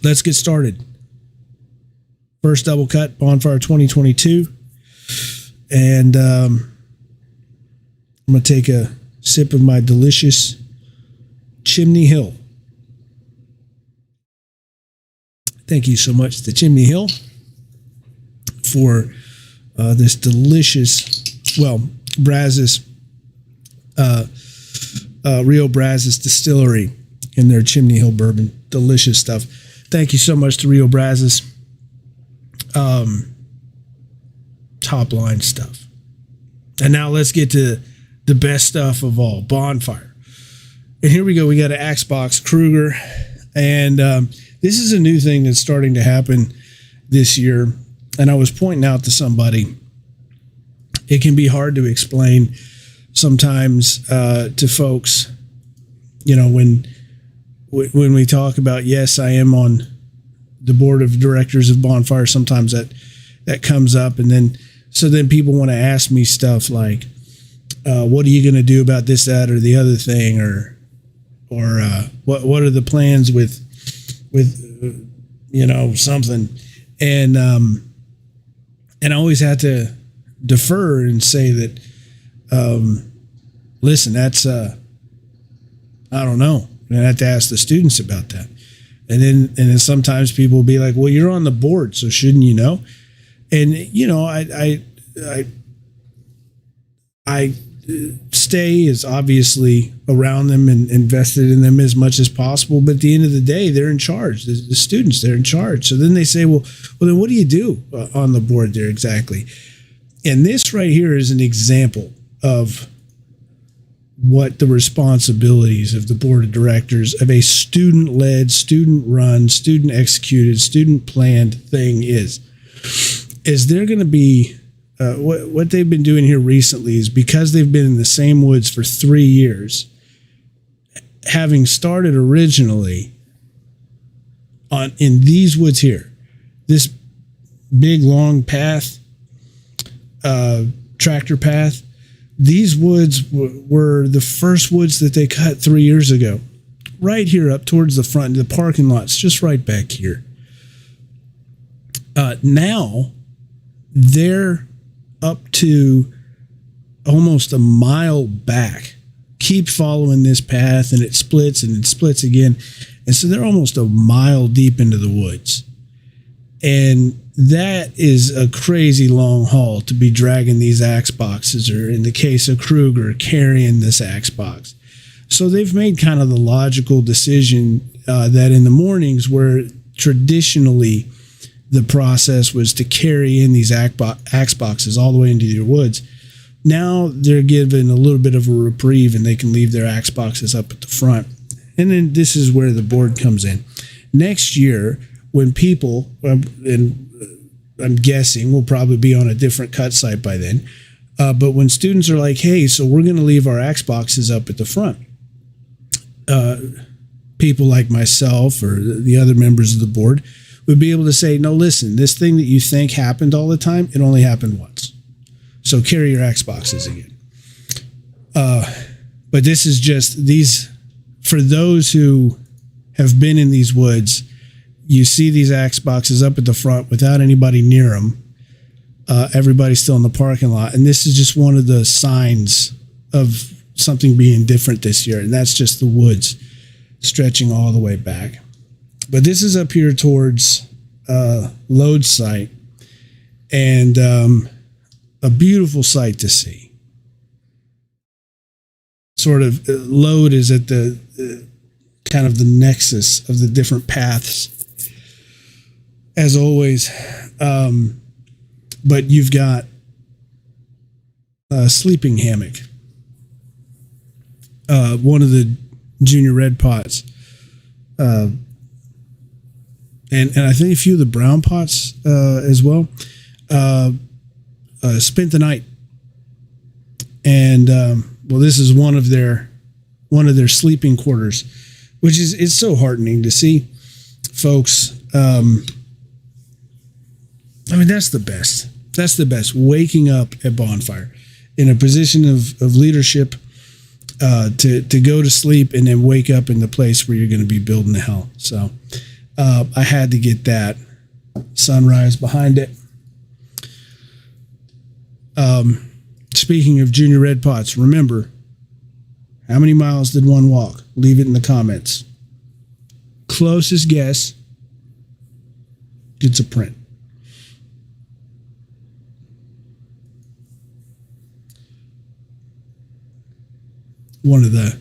let's get started. First double cut, Bonfire 2022. And I'm going to take a sip of my delicious Chimney Hill. Thank you so much to Chimney Hill for this delicious, Brazos, Rio Brazos Distillery and their Chimney Hill bourbon. Delicious stuff. Thank you so much to Rio Brazos. Top line stuff. And now let's get to the best stuff of all, Bonfire. And here we go. We got an Axebox Kruger. And this is a new thing that's starting to happen this year. And I was pointing out to somebody, it can be hard to explain sometimes to folks, when we talk about, yes, I am on the board of directors of Bonfire, sometimes that comes up. And then people want to ask me stuff like, what are you going to do about this, that, or the other thing? Or what are the plans with something? And I always had to defer and say that, listen, that's, I don't know. And I have to ask the students about that. And then sometimes people will be like, well, you're on the board, so shouldn't you know? And, I stay as obviously around them and invested in them as much as possible. But at the end of the day, they're in charge. The students, they're in charge. So then they say, well, then what do you do on the board there exactly? And this right here is an example of what the responsibilities of the board of directors of a student-led, student-run, student-executed, student-planned thing is they're going to be, what they've been doing here recently is, because they've been in the same woods for 3 years, having started originally in these woods here, this big long path, tractor path. These woods were the first woods that they cut 3 years ago, right here up towards the front. The parking lot's just right back here. Now they're up to almost a mile back. Keep following this path, and it splits again. And so they're almost a mile deep into the woods. And that is a crazy long haul to be dragging these axe boxes, or in the case of Kruger, carrying this axe box. So they've made kind of the logical decision that in the mornings, where traditionally the process was to carry in these axe boxes all the way into your woods, now they're given a little bit of a reprieve and they can leave their axe boxes up at the front. And then this is where the board comes in. Next year, when people, and I'm guessing we'll probably be on a different cut site by then, but when students are like, hey, so we're going to leave our axe boxes up at the front, people like myself or the other members of the board would be able to say, no, listen, this thing that you think happened all the time, it only happened once. So carry your axe boxes again. But this is just these, for those who have been in these woods, you see these axe boxes up at the front without anybody near them. Everybody's still in the parking lot. And this is just one of the signs of something being different this year. And that's just the woods stretching all the way back. But this is up here towards Load site. And a beautiful sight to see. Sort of Load is at the kind of the nexus of the different paths, as always. But you've got a sleeping hammock. One of the junior red pots. And I think a few of the brown pots as well. Spent the night. And this is one of their sleeping quarters, which is, it's so heartening to see, folks. That's the best. That's the best. Waking up at Bonfire in a position of leadership, to go to sleep and then wake up in the place where you're going to be building the hell. So I had to get that sunrise behind it. Speaking of junior red pots, remember, how many miles did one walk? Leave it in the comments. Closest guess gets a print. One of the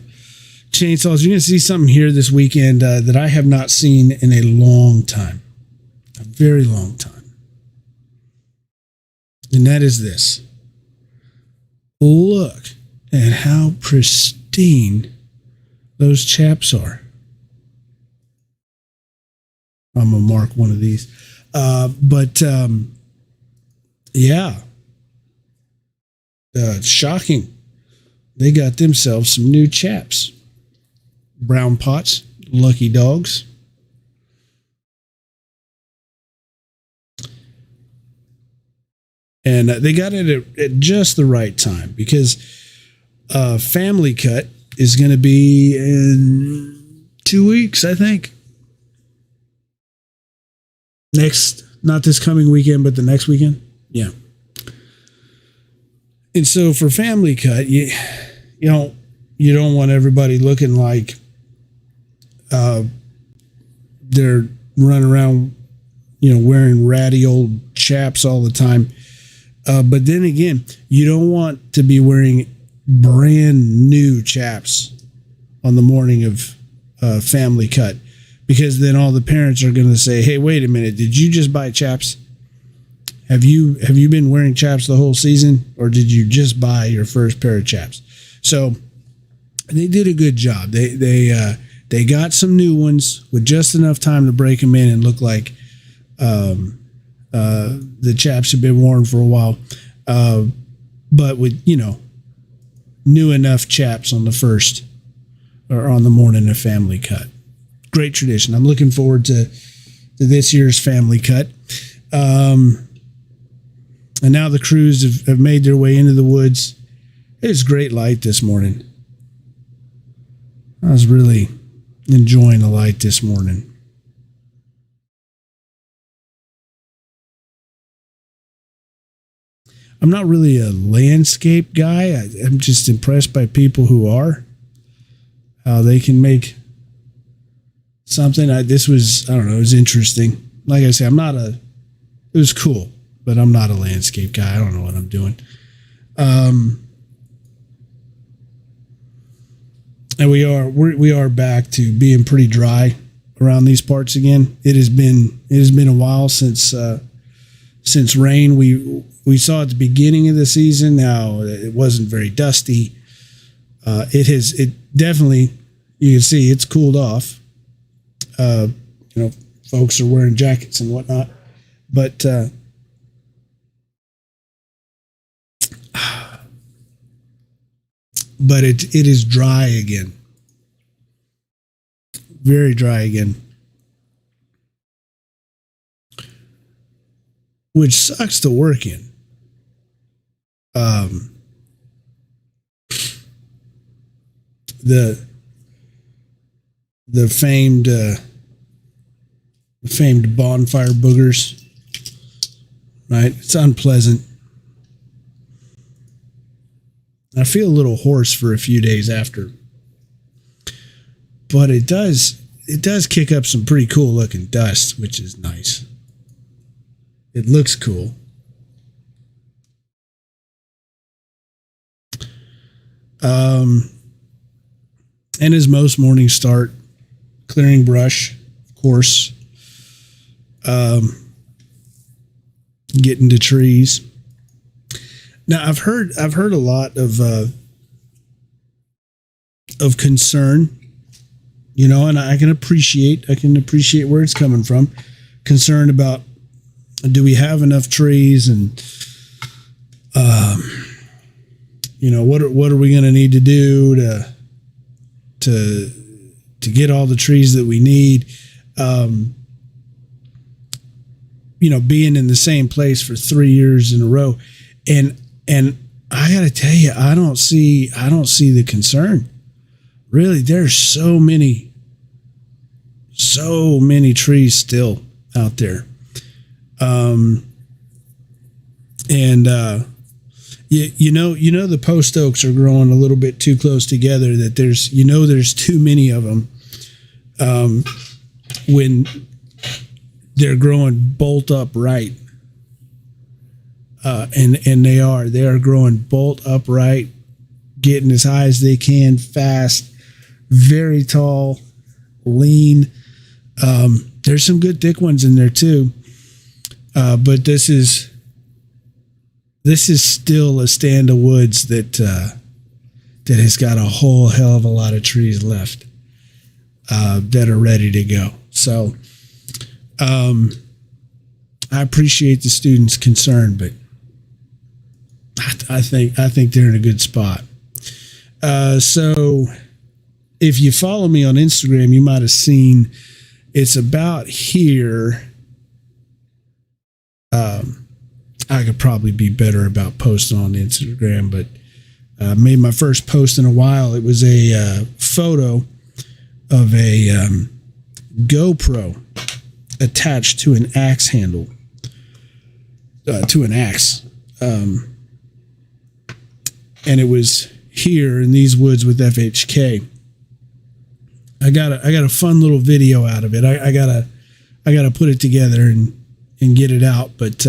chainsaws. You're going to see something here this weekend that I have not seen in a long time. A very long time. And that is this. Look at how pristine those chaps are. I'm going to mark one of these. Yeah. Shocking. They got themselves some new chaps. Brown pots, lucky dogs. And they got it at just the right time because Family Cut is going to be in 2 weeks, I think. Not this coming weekend, but the next weekend. Yeah. And so for Family Cut, you don't want everybody looking like they're running around, wearing ratty old chaps all the time. But then again, you don't want to be wearing brand new chaps on the morning of Family Cut, because then all the parents are going to say, "Hey, wait a minute! Did you just buy chaps? Have you been wearing chaps the whole season, or did you just buy your first pair of chaps?" So they did a good job. They got some new ones with just enough time to break them in and look like the chaps have been worn for a while, but with new enough chaps on the first or on the morning of Family Cut. Great tradition. I'm looking forward to this year's Family Cut. And now the crews have made their way into the woods. It was great light this morning. I was really enjoying the light this morning. I'm not really a landscape guy. I'm just impressed by people who are. How they can make something. It was interesting. Like I say, it was cool, but I'm not a landscape guy. I don't know what I'm doing. And we are back to being pretty dry around these parts again. It has been a while since rain. We saw at the beginning of the season how it wasn't very dusty. It definitely, you can see it's cooled off. Folks are wearing jackets and whatnot, but it is dry again. Very dry again. Which sucks to work in. The famed bonfire boogers, right? It's unpleasant. I feel a little hoarse for a few days after, but it does kick up some pretty cool looking dust, which is nice. It looks cool. And as most mornings start, clearing brush, of course, getting to trees. Now I've heard a lot of concern, and I can appreciate where it's coming from. Concern about, do we have enough trees, and what are we going to need to do to get all the trees that we need? Being in the same place for 3 years in a row, and I got to tell you, I don't see the concern. Really, there's so many So many trees still out there. You know the post oaks are growing a little bit too close together, that there's too many of them when they're growing bolt upright. And they are growing bolt upright, getting as high as they can, fast, very tall, lean. There's some good thick ones in there too. But this is still a stand of woods that has got a whole hell of a lot of trees left that are ready to go. So I appreciate the students' concern, but I think they're in a good spot. So if you follow me on Instagram, you might have seen it's about here. I could probably be better about posting on Instagram, but I made my first post in a while. It was a photo of a GoPro attached to an axe handle, to an axe. And it was here in these woods with FHK. I got a fun little video out of it. I gotta put it together and get it out. But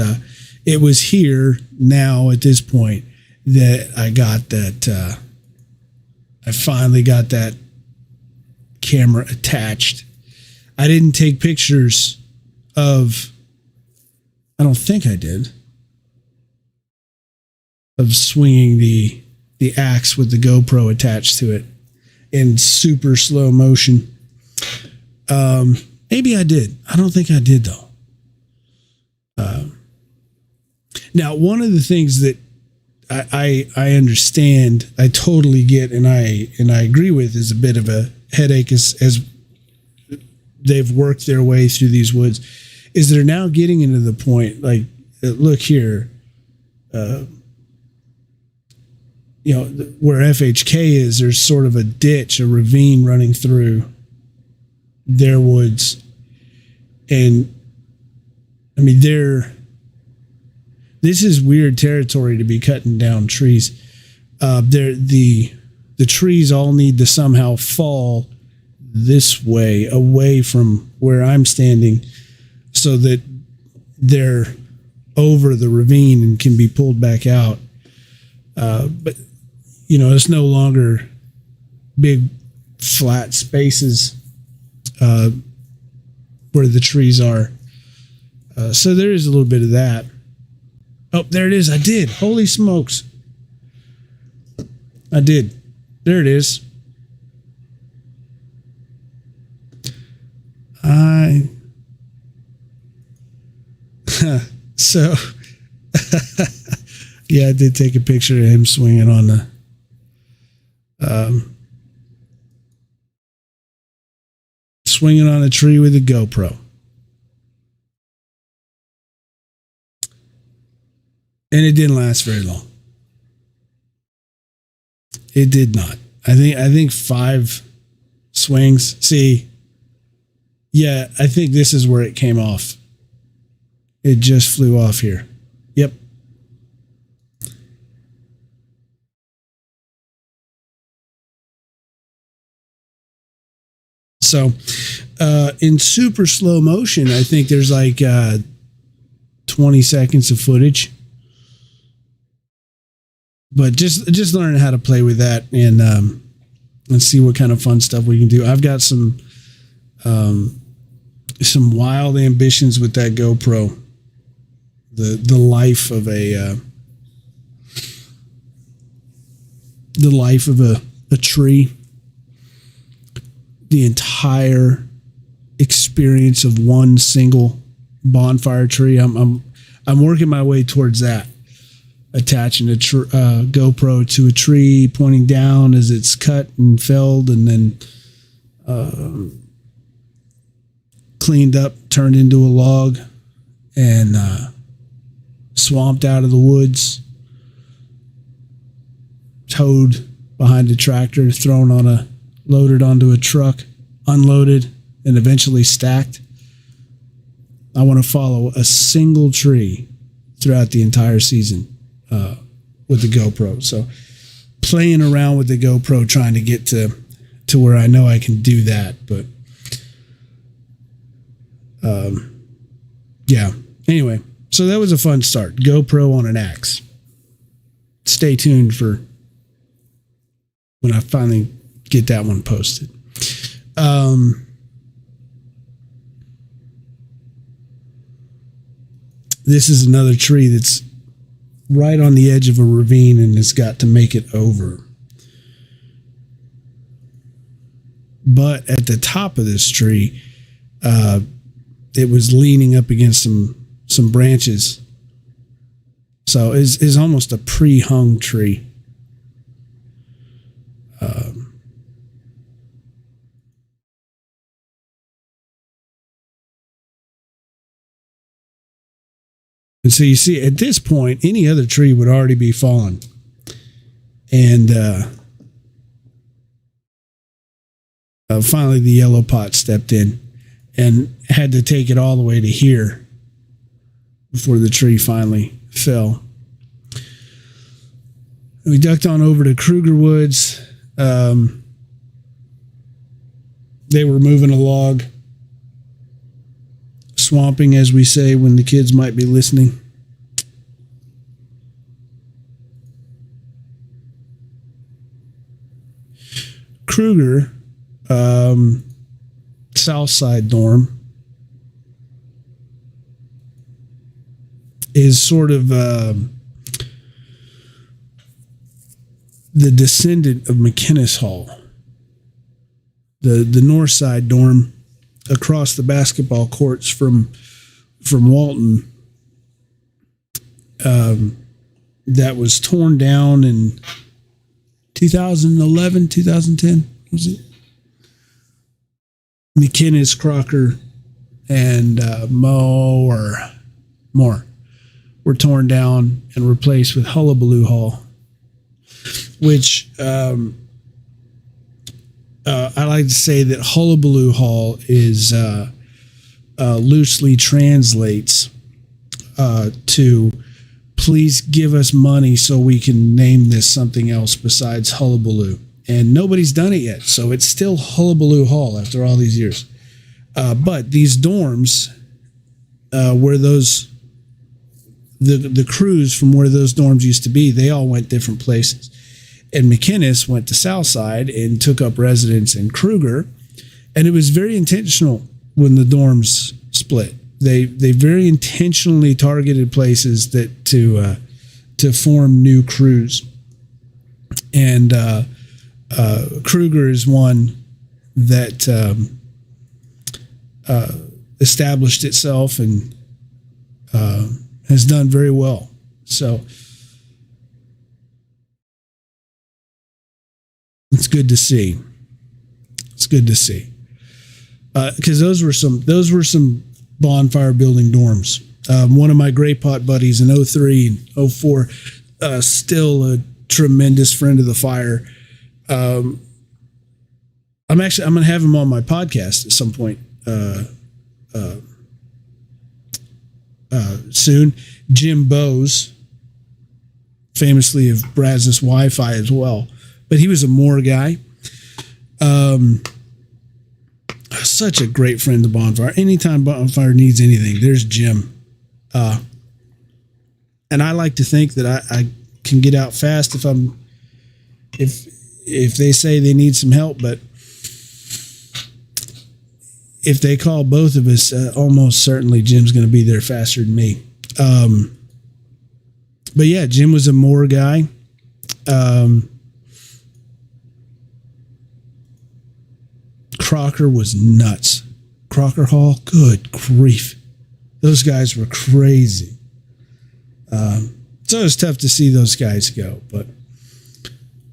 it was here now at this point that I got that. I finally got that camera attached. I didn't take pictures of. I don't think I did. Of swinging the axe with the GoPro attached to it in super slow motion. Maybe I did. I don't think I did though. Now, one of the things that I understand, I totally get, and I agree with, is a bit of a headache as they've worked their way through these woods, is they're now getting into the point, like, look here, where FHK is, there's sort of a ditch, a ravine running through their woods. And I mean, this is weird territory to be cutting down trees. The trees all need to somehow fall this way, away from where I'm standing, so that they're over the ravine and can be pulled back out. But it's no longer big flat spaces where the trees are. So there is a little bit of that. Oh, there it is. I did. Holy smokes. I did. There it is. So, yeah, I did take a picture of him swinging on a tree with a GoPro. And it didn't last very long. It did not. I think 5 swings. See, yeah, I think this is where it came off. It just flew off here. Yep. So, in super slow motion, I think there's like 20 seconds of footage. But just learning how to play with that and see what kind of fun stuff we can do. I've got some wild ambitions with that GoPro. The life of a tree, the entire experience of one single bonfire tree. I'm working my way towards that. Attaching a GoPro to a tree, pointing down as it's cut and felled, and then cleaned up, turned into a log, and swamped out of the woods, towed behind a tractor, loaded onto a truck, unloaded, and eventually stacked, I want to follow a single tree throughout the entire season with the GoPro. So playing around with the GoPro, trying to get to where I know I can do that. But yeah. Anyway, so that was a fun start. GoPro on an axe. Stay tuned for when I finally get that one posted. This is another tree that's right on the edge of a ravine and has got to make it over. But at the top of this tree, it was leaning up against some branches. So it's almost a pre-hung tree. And so you see, at this point, any other tree would already be fallen. And finally, the yellow pot stepped in and had to take it all the way to here before the tree finally fell. We ducked on over to Kruger Woods. They were moving a log, swamping, as we say, when the kids might be listening. Kruger, South Side dorm, is sort of the descendant of McInnes Hall. The North Side dorm across the basketball courts from Walton, that was torn down in 2011, 2010, was it? McInnes, Crocker, and Moore were torn down and replaced with Hullabaloo Hall, which I like to say that Hullabaloo Hall is loosely translates to please give us money so we can name this something else besides Hullabaloo. And nobody's done it yet, so it's still Hullabaloo Hall after all these years. But these dorms, where the crews from where those dorms used to be, they all went different places. And McInnes went to Southside and took up residence in Kruger. And it was very intentional when the dorms split. They very intentionally targeted places that to form new crews. And Kruger is one that established itself and has done very well. So it's good to see. It's good to see, because those were some bonfire building dorms. One of my Grey Pot buddies in 03 and 04, still a tremendous friend of the fire. I'm going to have him on my podcast at some point soon. Jim Bowes, famously of Brazos Wi-Fi as well, but he was a Moore guy. Such a great friend of Bonfire. Anytime Bonfire needs anything, there's Jim. And I like to think that I can get out fast if they say they need some help, but if they call both of us, almost certainly Jim's going to be there faster than me. But yeah, Jim was a Moore guy. Crocker was nuts. Crocker Hall, good grief. Those guys were crazy. So it was tough to see those guys go. But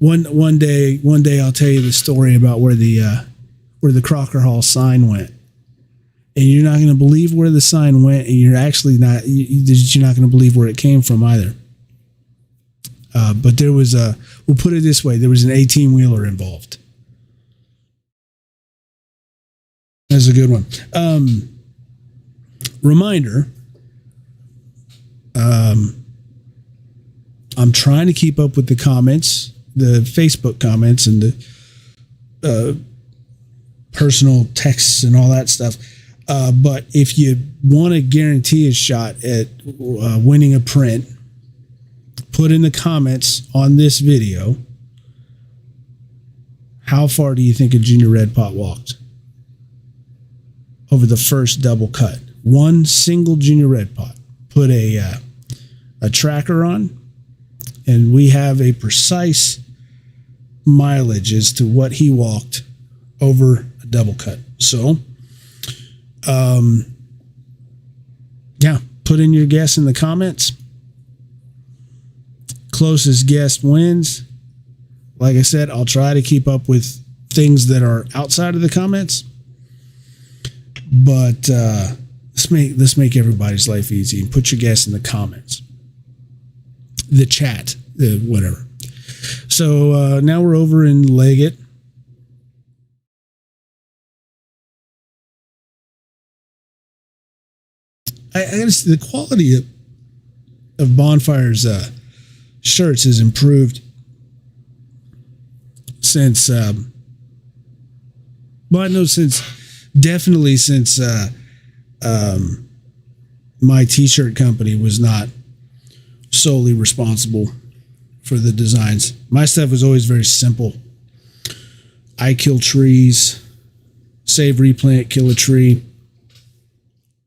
one day I'll tell you the story about where the Crocker Hall sign went. And you're not going to believe where the sign went, and you're actually not going to believe where it came from either. But there was we'll put it this way, there was an 18-wheeler involved. That's a good one. Reminder. I'm trying to keep up with the comments, the Facebook comments, and the personal texts and all that stuff. But if you want to guarantee a shot at winning a print, put in the comments on this video, how far do you think a junior red pot walked over the first double cut? One single junior red pot. Put a tracker on, and we have a precise mileage as to what he walked over a double cut. So, yeah, put in your guess in the comments. Closest guess wins. Like I said, I'll try to keep up with things that are outside of the comments, but let's make everybody's life easy and put your guess in the comments, the chat, whatever. So now we're over in Leggett. I gotta say, the quality of Bonfire's shirts has improved since, definitely since my t-shirt company was not solely responsible for the designs. My stuff was always very simple. I kill trees, save, replant, kill a tree,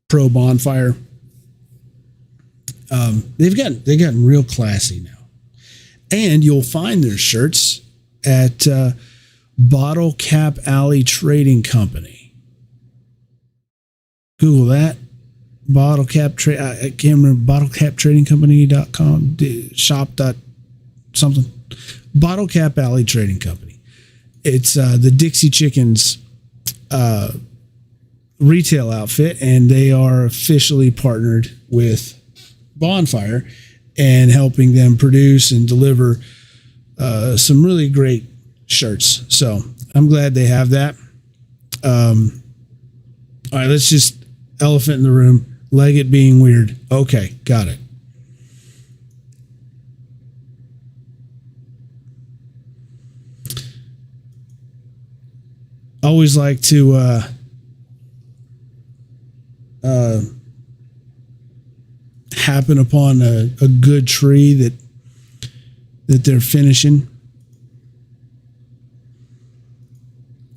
pro Bonfire. They've gotten real classy now. And you'll find their shirts at Bottle Cap Alley Trading Company. Google that. Bottle Cap Trade. I can't remember. BottleCapTradingCompany.com. Shop. Something. Bottle Cap Alley Trading Company. It's the Dixie Chickens retail outfit, and they are officially partnered with Bonfire and helping them produce and deliver some really great shirts. So I'm glad they have that. All right, let's just elephant in the room. Leggett being weird. Okay, got it. Always like to happen upon a good tree that they're finishing.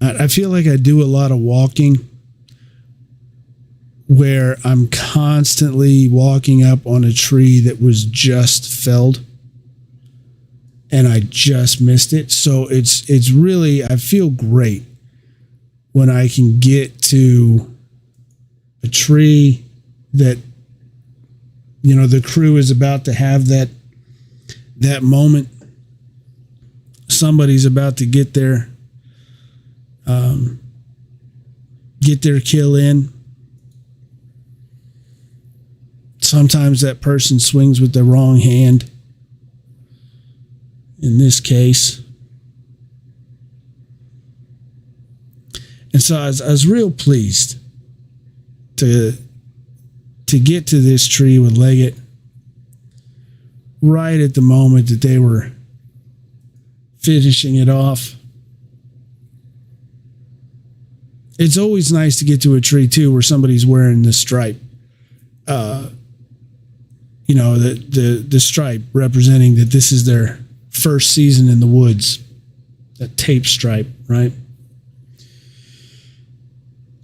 I feel like I do a lot of walking where I'm constantly walking up on a tree that was just felled and I just missed it. So it's really, I feel great when I can get to a tree that, you know, the crew is about to have that moment. Somebody's about to get their kill in. Sometimes that person swings with the wrong hand. In this case. And so I was real pleased to get to this tree with Leggett right at the moment that they were finishing it off. It's always nice to get to a tree too where somebody's wearing the stripe. You know, the stripe representing that this is their first season in the woods. That tape stripe, right?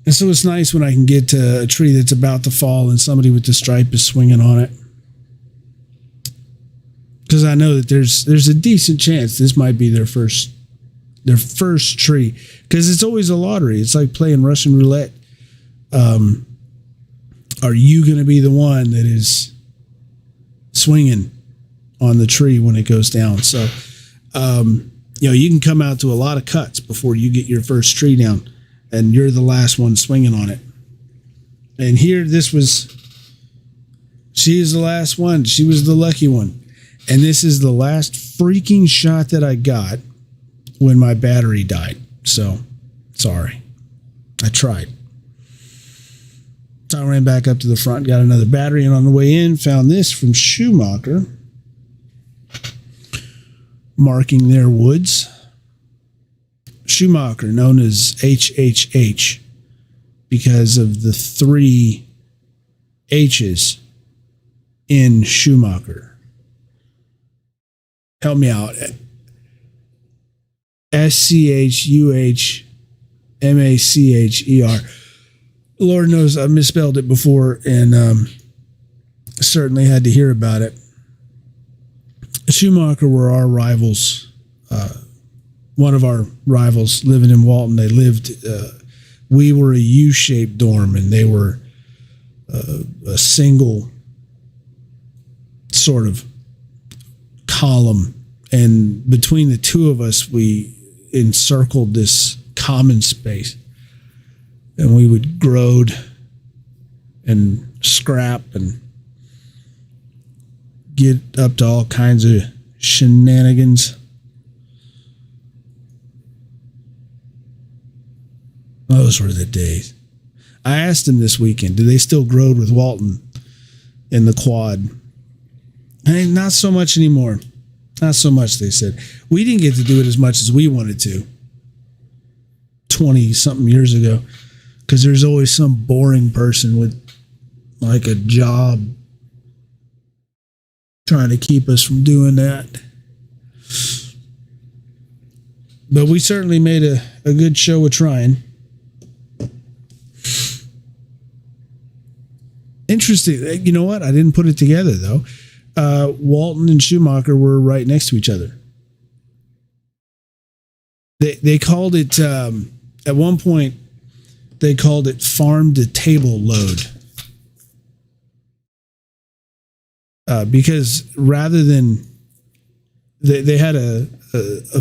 And so it's nice when I can get to a tree that's about to fall and somebody with the stripe is swinging on it. Because I know that there's a decent chance this might be their first tree. Because it's always a lottery. It's like playing Russian roulette. Are you going to be the one that is swinging on the tree when it goes down? So, you know, you can come out to a lot of cuts before you get your first tree down. And you're the last one swinging on it. And here, she is the last one. She was the lucky one. And this is the last freaking shot that I got when my battery died. So, sorry. I tried. So I ran back up to the front, got another battery, and on the way in, found this from Schumacher, marking their woods. Schumacher, known as HHH, because of the 3 H's in Schumacher. Help me out. SCHUHMACHER. Lord knows I misspelled it before, and certainly had to hear about it. Schumacher were our rivals. One of our rivals living in Walton. They lived. We were a U-shaped dorm, and they were a single sort of column. And between the two of us, we encircled this common space. And we would grode and scrap and get up to all kinds of shenanigans. Those were the days. I asked them this weekend, do they still grode with Walton in the quad? Hey, not so much anymore. Not so much, they said. We didn't get to do it as much as we wanted to 20-something years ago, because there's always some boring person with like a job trying to keep us from doing that. But we certainly made a good show of trying. Interesting. You know what? I didn't put it together, though. Walton and Schumacher were right next to each other. They called it, at one point, they called it farm to table load. Because rather than, they had a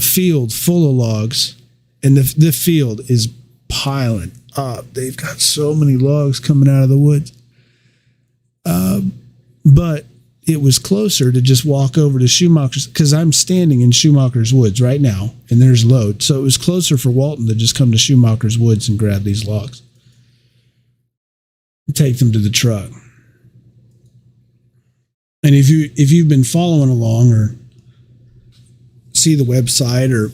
field full of logs, and the field is piling up. They've got so many logs coming out of the woods. But it was closer to just walk over to Schumacher's, because I'm standing in Schumacher's woods right now, and there's load. So it was closer for Walton to just come to Schumacher's woods and grab these logs and take them to the truck. And if you've been following along or see the website or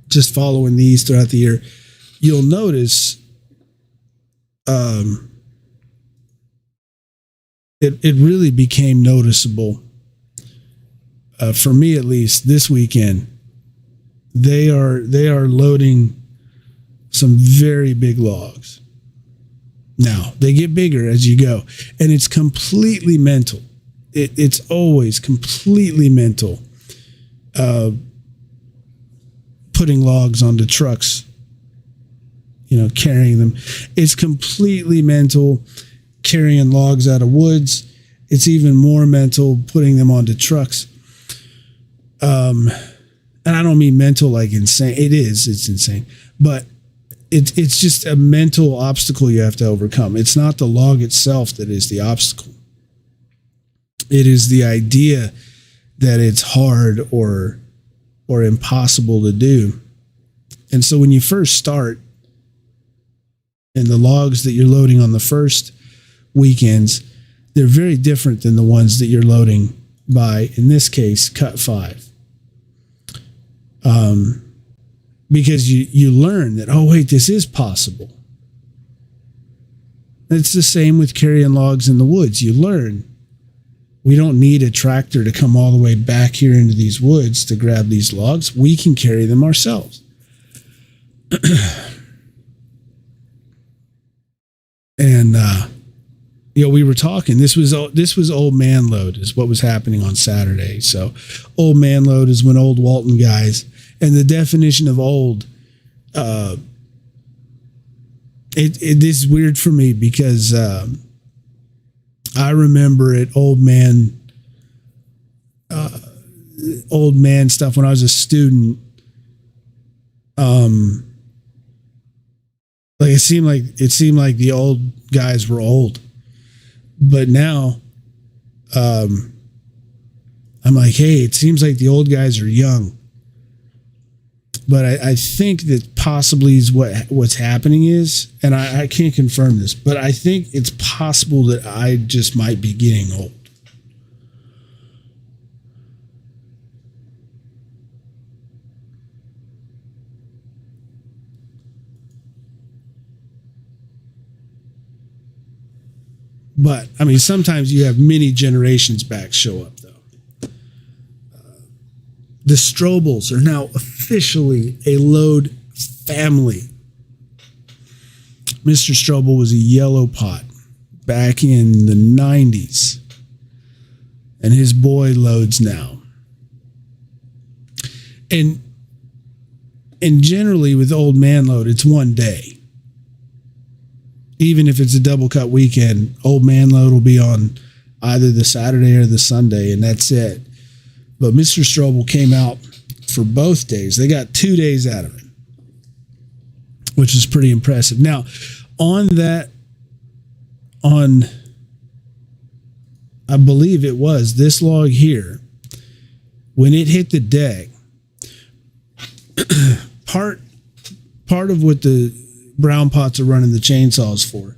just following these throughout the year, you'll notice it really became noticeable, for me at least, this weekend. They are loading some very big logs. Now, they get bigger as you go, and it's completely mental. It's always completely mental, putting logs onto trucks, carrying them. It's completely mental carrying logs out of woods. It's even more mental putting them onto trucks. And I don't mean mental like insane. It's insane. But it's just a mental obstacle you have to overcome. It's not the log itself that is the obstacle. It is the idea that it's hard or impossible to do. And so when you first start, and the logs that you're loading on the first weekends, they're very different than the ones that you're loading by, in this case, cut 5. Because you learn that, oh wait, this is possible. It's the same with carrying logs in the woods. You learn we don't need a tractor to come all the way back here into these woods to grab these logs. We can carry them ourselves. And we were talking. This was old man load is what was happening on Saturday. So old man load is when old Walton guys, and the definition of old, it is weird for me because I remember it old man stuff when I was a student. Like it seemed like the old guys were old, but now, I'm like, hey, it seems like the old guys are young. but I think that possibly is what's happening is, and I can't confirm this, but I think it's possible that I just might be getting old. But, I mean, sometimes you have many generations back show up, though. The Strobels are now officially a Lode family. Mr. Strobel was a yellow pot back in the 90s. And his boy Lode's now. And generally with Old Man Lode, it's one day. Even if it's a double cut weekend, Old Man Lode will be on either the Saturday or the Sunday, and that's it. But Mr. Strobel came out for both days. They got 2 days out of it, which is pretty impressive. Now, I believe it was this log here, when it hit the deck, part of what the brown pots are running the chainsaws for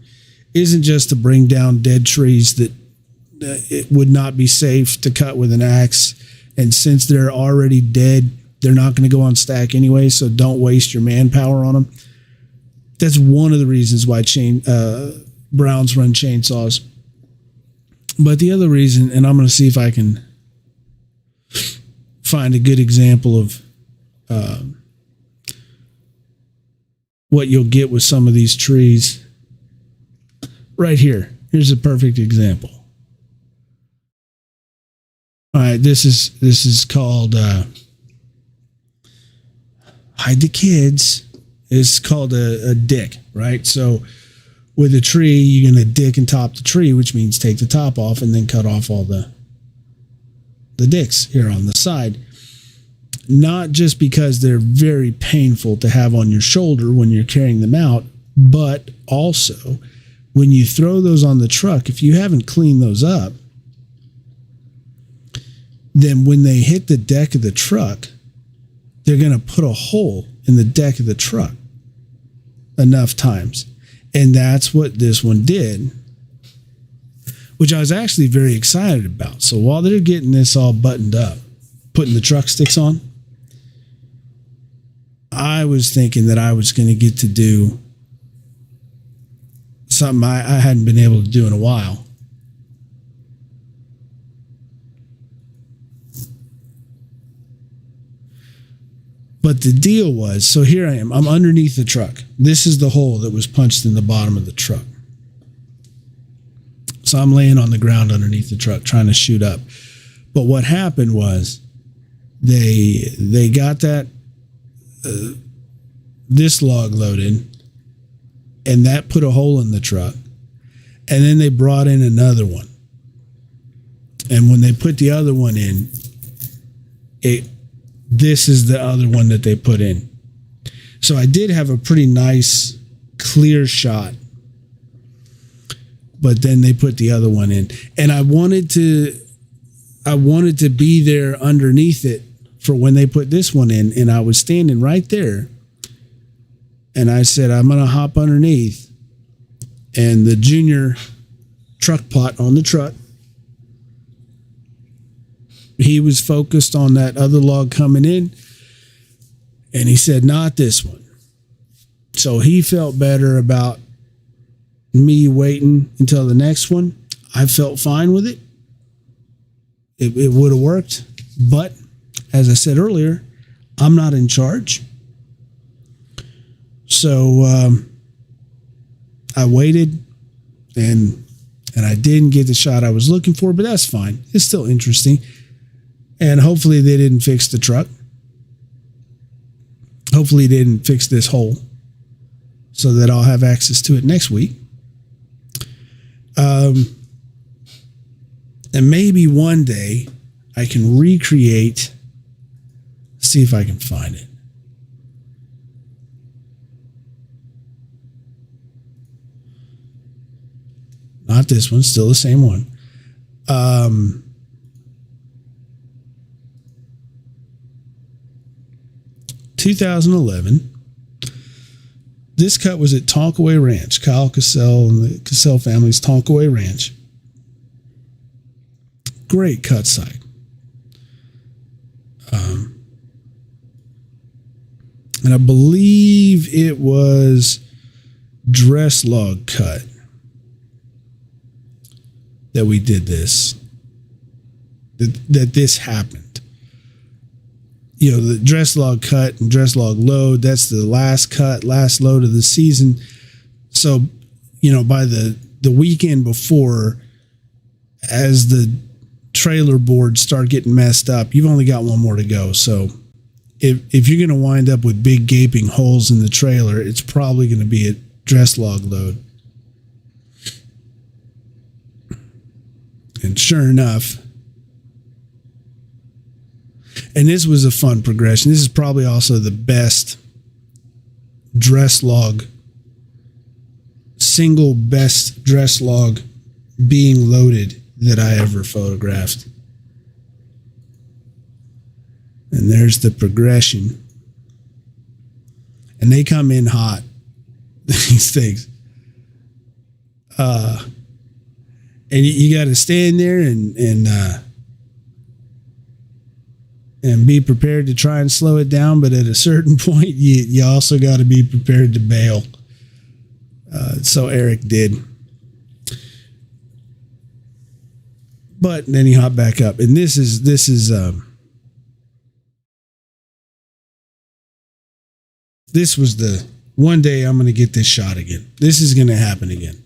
isn't just to bring down dead trees that it would not be safe to cut with an axe. And since they're already dead, they're not going to go on stack anyway, so don't waste your manpower on them. That's one of the reasons why browns run chainsaws. But the other reason, and I'm going to see if I can find a good example of what you'll get with some of these trees. Right here. Here's a perfect example. All right, this is called hide the kids. It's called a dick, right? So with a tree, you're going to dick and top the tree, which means take the top off and then cut off all the dicks here on the side. Not just because they're very painful to have on your shoulder when you're carrying them out, but also when you throw those on the truck, if you haven't cleaned those up, then when they hit the deck of the truck, they're going to put a hole in the deck of the truck enough times. And that's what this one did, which I was actually very excited about. So while they're getting this all buttoned up, putting the truck sticks on, I was thinking that I was going to get to do something I hadn't been able to do in a while. But the deal was, so here I am. I'm underneath the truck. This is the hole that was punched in the bottom of the truck. So I'm laying on the ground underneath the truck trying to shoot up. But what happened was they got that this log loaded, and that put a hole in the truck. And then they brought in another one. And when they put the other one in, this is the other one that they put in. So I did have a pretty nice, clear shot. But then they put the other one in. And I wanted to be there underneath it for when they put this one in. And I was standing right there. And I said, I'm going to hop underneath. And the junior truck pot on the truck, he was focused on that other log coming in, and he said, not this one. So he felt better about me waiting until the next one. I felt fine with it. It would have worked. But as I said earlier, I'm not in charge. So I waited, and I didn't get the shot I was looking for, but that's fine. It's still interesting. And hopefully they didn't fix the truck. Hopefully they didn't fix this hole so that I'll have access to it next week. And maybe one day I can recreate, see if I can find it. Not this one, still the same one. 2011. This cut was at Tonkaway Ranch, Kyle Cassell and the Cassell family's Tonkaway Ranch. Great cut site. And I believe it was dress log cut that we did this, that this happened. You know, the dress log cut and dress log load, that's the last cut, last load of the season. So, you know, by the weekend before, as the trailer boards start getting messed up, you've only got one more to go. So if you're going to wind up with big gaping holes in the trailer, it's probably going to be a dress log load. And sure enough, and this was a fun progression. This is probably also the best dress log, single best dress log being loaded that I ever photographed. And there's the progression. And they come in hot, these things. And you got to stand there and be prepared to try and slow it down. But at a certain point, you also got to be prepared to bail. So Eric did. But then he hopped back up. And this is this was the one day I'm going to get this shot again. This is going to happen again.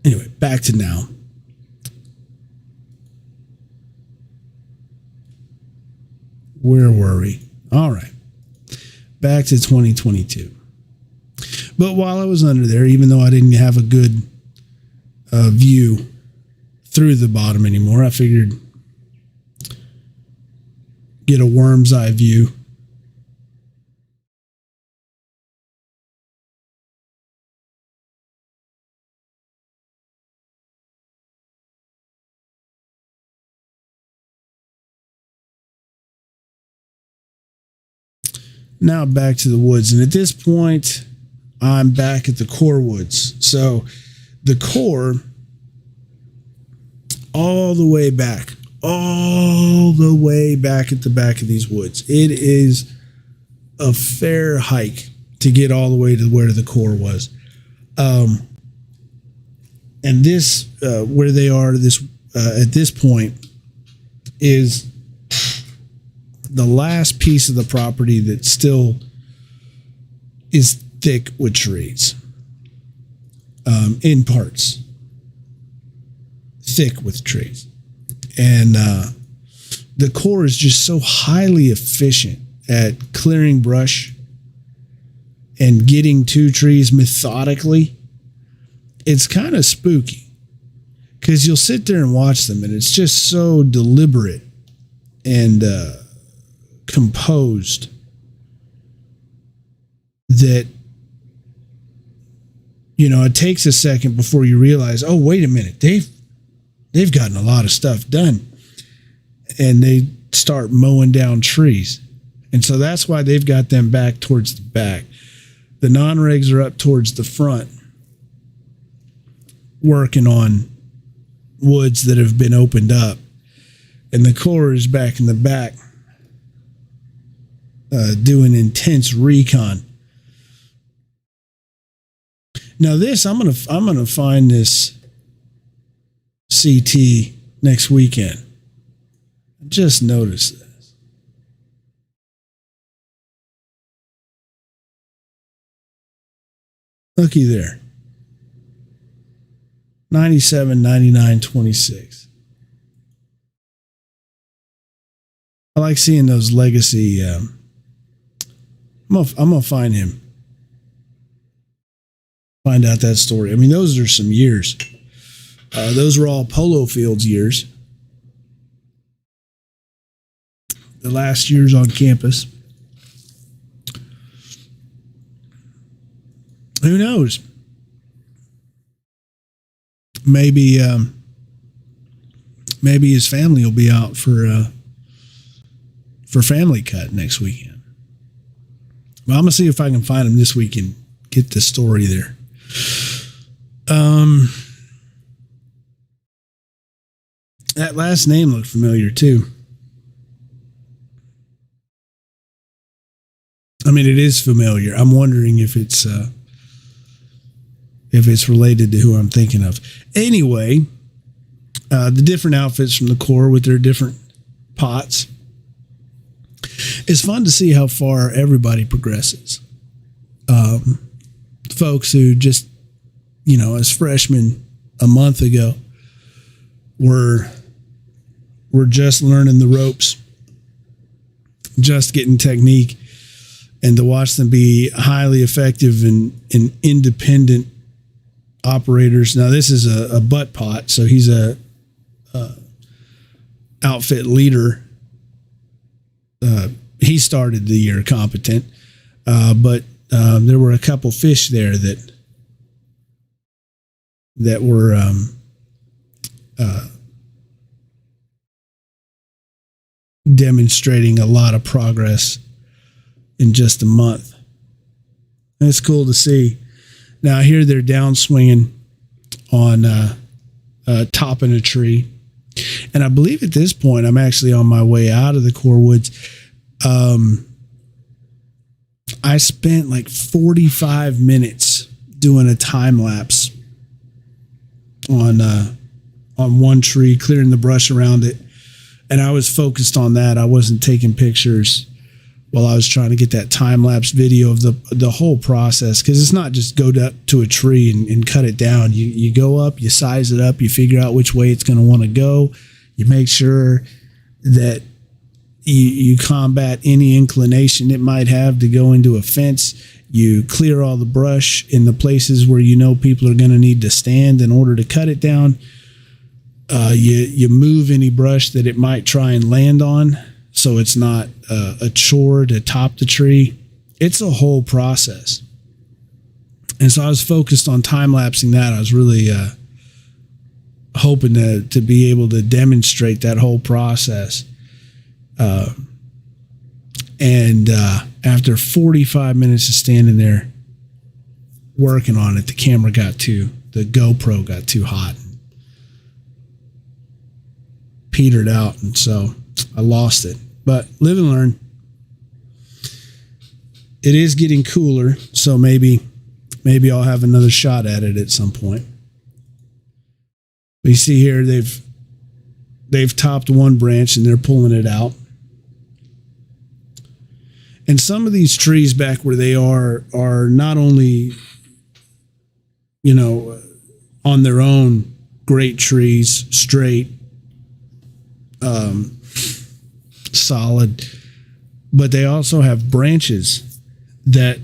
Anyway, back to now. Where were we? All right. Back to 2022. But while I was under there, even though I didn't have a good view through the bottom anymore, I figured get a worm's eye view. Now back to the woods. And at this point, I'm back at the core woods. So the core, all the way back at the back of these woods. It is a fair hike to get all the way to where the core was. And this, where they are this at this point, is the last piece of the property that still is thick with trees, in parts, thick with trees. And the Corps is just so highly efficient at clearing brush and getting to trees methodically. It's kind of spooky because you'll sit there and watch them, and it's just so deliberate and composed that, you know, it takes a second before you realize, oh, wait a minute, they've gotten a lot of stuff done, and they start mowing down trees. And so that's why they've got them back towards the back. The non-regs are up towards the front, working on woods that have been opened up, and the Corps is back in the back, doing intense recon. Now this, I'm gonna find this CT next weekend. I just noticed this. Looky there. 97, 99, 26. I like seeing those legacy. I'm gonna find him. Find out that story. I mean, those are some years. Those were all polo fields years. The last years on campus. Who knows? Maybe maybe his family will be out for family cut next weekend. Well, I'm gonna see if I can find him this weekend. Get the story there. That last name looked familiar too. I mean, it is familiar. I'm wondering if it's related to who I'm thinking of. Anyway, the different outfits from the Corps with their different pots. It's fun to see how far everybody progresses. Folks who just, as freshmen a month ago were just learning the ropes, just getting technique, and to watch them be highly effective and independent operators. Now, this is a butt pot, so he's a outfit leader. He started the year competent, but there were a couple fish there that were demonstrating a lot of progress in just a month. And it's cool to see. Now here they're down swinging on topping a tree. And I believe at this point I'm actually on my way out of the Corps Woods. I spent like 45 minutes doing a time lapse on one tree, clearing the brush around it. And I was focused on that. I wasn't taking pictures while I was trying to get that time lapse video of the whole process. Cause it's not just go to a tree and cut it down. You go up, you size it up, you figure out which way it's going to want to go. You make sure that you combat any inclination it might have to go into a fence. You clear all the brush in the places where people are going to need to stand in order to cut it down. You move any brush that it might try and land on, so it's not a chore to top the tree. It's a whole process. And so I was focused on time-lapsing that. I was really hoping to be able to demonstrate that whole process. And after 45 minutes of standing there working on it, the GoPro got too hot. Petered out, and so I lost it. But live and learn. It is getting cooler, so maybe I'll have another shot at it at some point. But you see here they've topped one branch and they're pulling it out. And some of these trees back where they are not only on their own great trees, straight, solid, but they also have branches that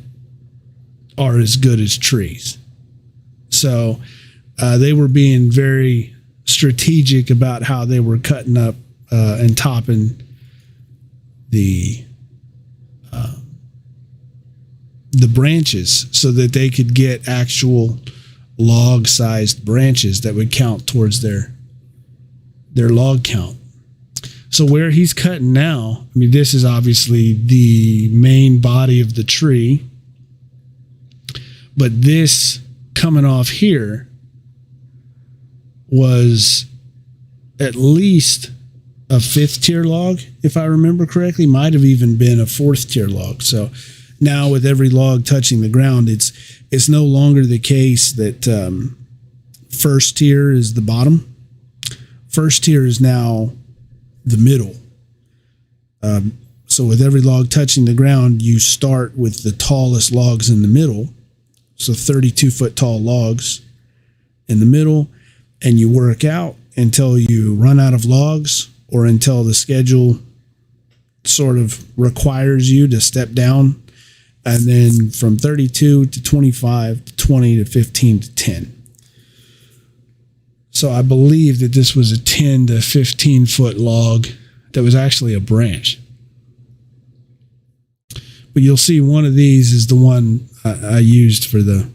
are as good as trees. So they were being very strategic about how they were cutting up and topping the branches so that they could get actual log-sized branches that would count towards their log count. So where he's cutting now, I mean, this is obviously the main body of the tree, but this coming off here was at least a 5th tier log, if I remember correctly. Might have even been a 4th tier log. So now with every log touching the ground, it's no longer the case that 1st tier is the bottom. 1st tier is now the middle. So with every log touching the ground, you start with the tallest logs in the middle. So 32-foot tall logs in the middle, and you work out until you run out of logs or until the schedule sort of requires you to step down. And then from 32 to 25 to 20 to 15 to 10. So I believe that this was a 10 to 15 foot log that was actually a branch. But you'll see one of these is the one I used for the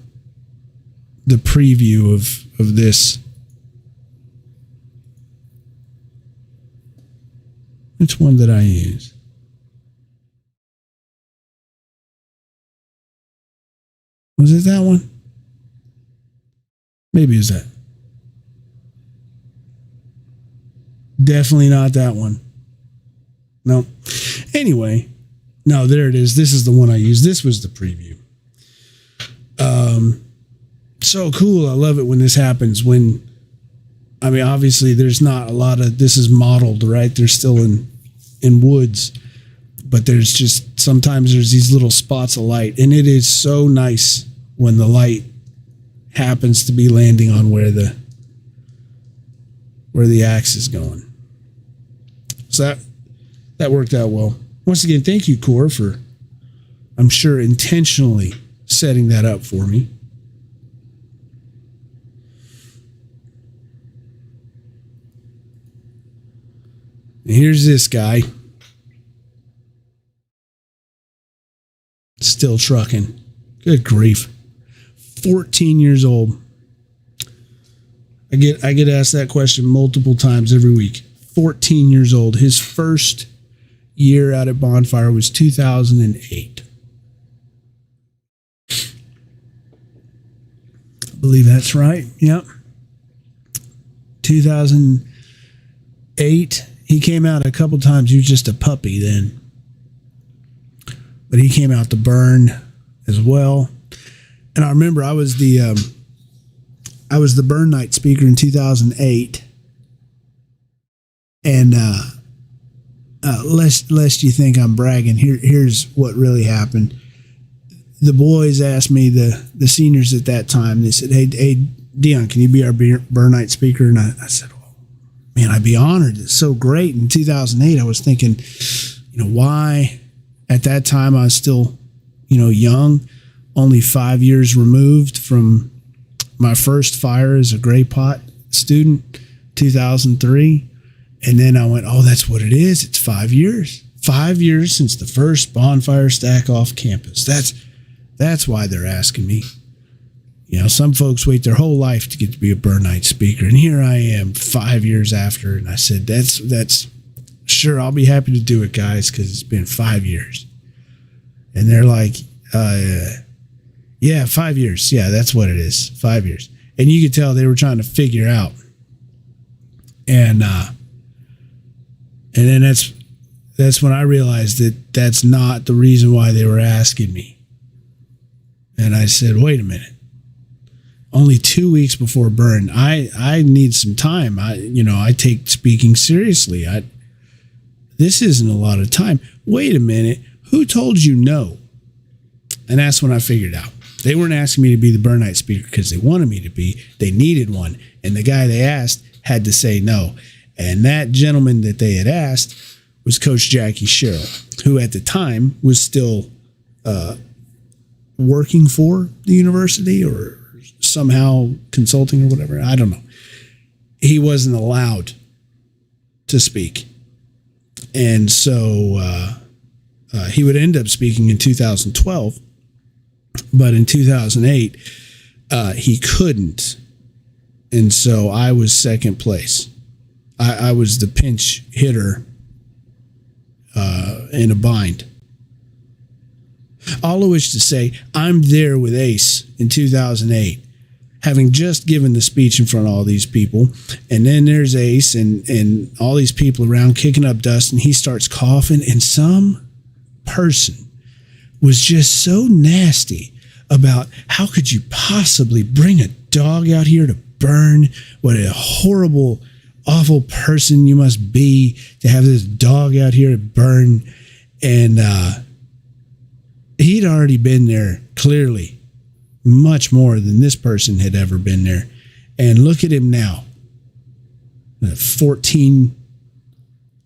preview of this Which one did I use? Was it that one? Maybe it was that. Definitely not that one. No. Anyway, no, there it is. This is the one I used. This was the preview. So cool. I love it when this happens. When, I mean, obviously there's not a lot of, this is modeled, right? They're still in woods, but there's just, sometimes there's these little spots of light, and it is so nice when the light happens to be landing on where the axe is going. So that worked out well. Once again, thank you, Core, for, I'm sure, intentionally setting that up for me. And here's this guy. Still trucking. Good grief. 14 years old. I get asked that question multiple times every week. 14 years old. His first year out at Bonfire was 2008. I believe that's right. Yep. 2008. He came out a couple times. He was just a puppy then. But he came out to burn as well. And I remember I was the burn night speaker in 2008. And lest you think I'm bragging, here's what really happened. The boys asked me, the seniors at that time, they said, hey, Dion, can you be our burn night speaker? And I said, oh, man, I'd be honored. It's so great. In 2008, I was thinking, why? At that time, I was still, young, only 5 years removed from my first fire as a gray pot student, 2003. And then I went, oh, that's what it is. It's 5 years. 5 years since the first bonfire stack off campus. That's why they're asking me. Some folks wait their whole life to get to be a burn night speaker. And here I am 5 years after. And I said, that's sure, I'll be happy to do it, guys, because it's been 5 years. And they're like, yeah, 5 years. Yeah, that's what it is. 5 years. And you could tell they were trying to figure out. And then that's when I realized that that's not the reason why they were asking me. And I said, wait a minute. Only 2 weeks before burn, I need some time. I take speaking seriously. This isn't a lot of time. Wait a minute. Who told you no? And that's when I figured out. They weren't asking me to be the burn night speaker because they wanted me to be. They needed one. And the guy they asked had to say no. And that gentleman that they had asked was Coach Jackie Sherrill, who at the time was still working for the university or somehow consulting or whatever. I don't know. He wasn't allowed to speak. And so he would end up speaking in 2012. But in 2008, he couldn't. And so I was second place. I was the pinch hitter in a bind. All of which to say, I'm there with Ace in 2008, having just given the speech in front of all these people. And then there's Ace and all these people around kicking up dust, and he starts coughing. And some person was just so nasty about how could you possibly bring a dog out here to burn? What a horrible, awful person you must be to have this dog out here to burn. And he'd already been there, clearly, much more than this person had ever been there. And look at him now, 13,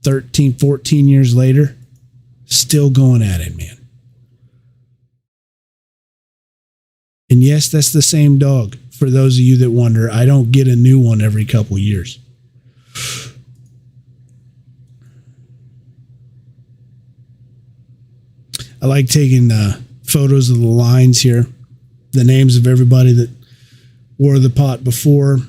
14 years later, still going at it, man. And yes, that's the same dog. For those of you that wonder, I don't get a new one every couple years. I like taking photos of the lines here, the names of everybody that wore the pot before.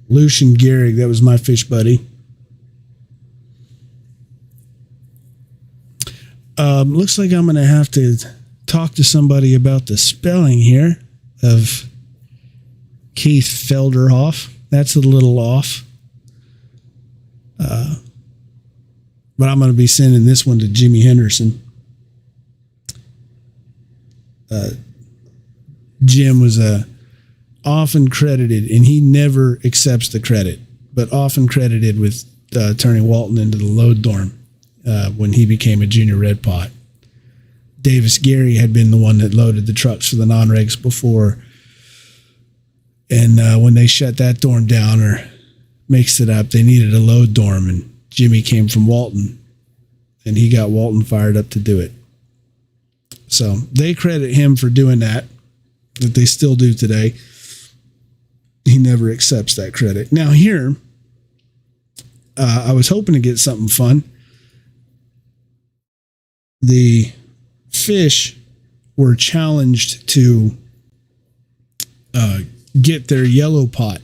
Lucian Gehrig, that was my fish buddy. Looks like I'm going to have to talk to somebody about the spelling here of Keith Felderhoff. That's a little off. But I'm going to be sending this one to Jimmy Henderson. Jim was often credited, and he never accepts the credit, but often credited with turning Walton into the load dorm when he became a junior red pot. Davis Gary had been the one that loaded the trucks for the non-regs before. And when they shut that dorm down or mixed it up, they needed a load dorm, and Jimmy came from Walton, and he got Walton fired up to do it. So they credit him for doing that they still do today. He never accepts that credit. Now here, I was hoping to get something fun. The fish were challenged to get their yellow pot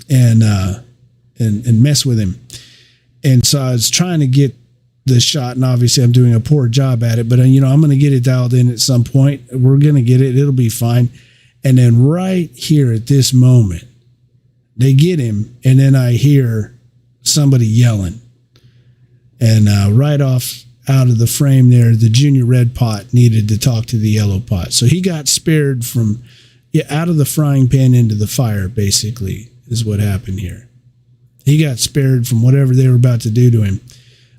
and mess with him. And so I was trying to get the shot, and obviously I'm doing a poor job at it, but I'm going to get it dialed in at some point. We're going to get it. It'll be fine. And then right here at this moment, they get him, and then I hear somebody yelling. And right off out of the frame there, the junior red pot needed to talk to the yellow pot. So he got spared from out of the frying pan into the fire, basically, is what happened here. He got spared from whatever they were about to do to him,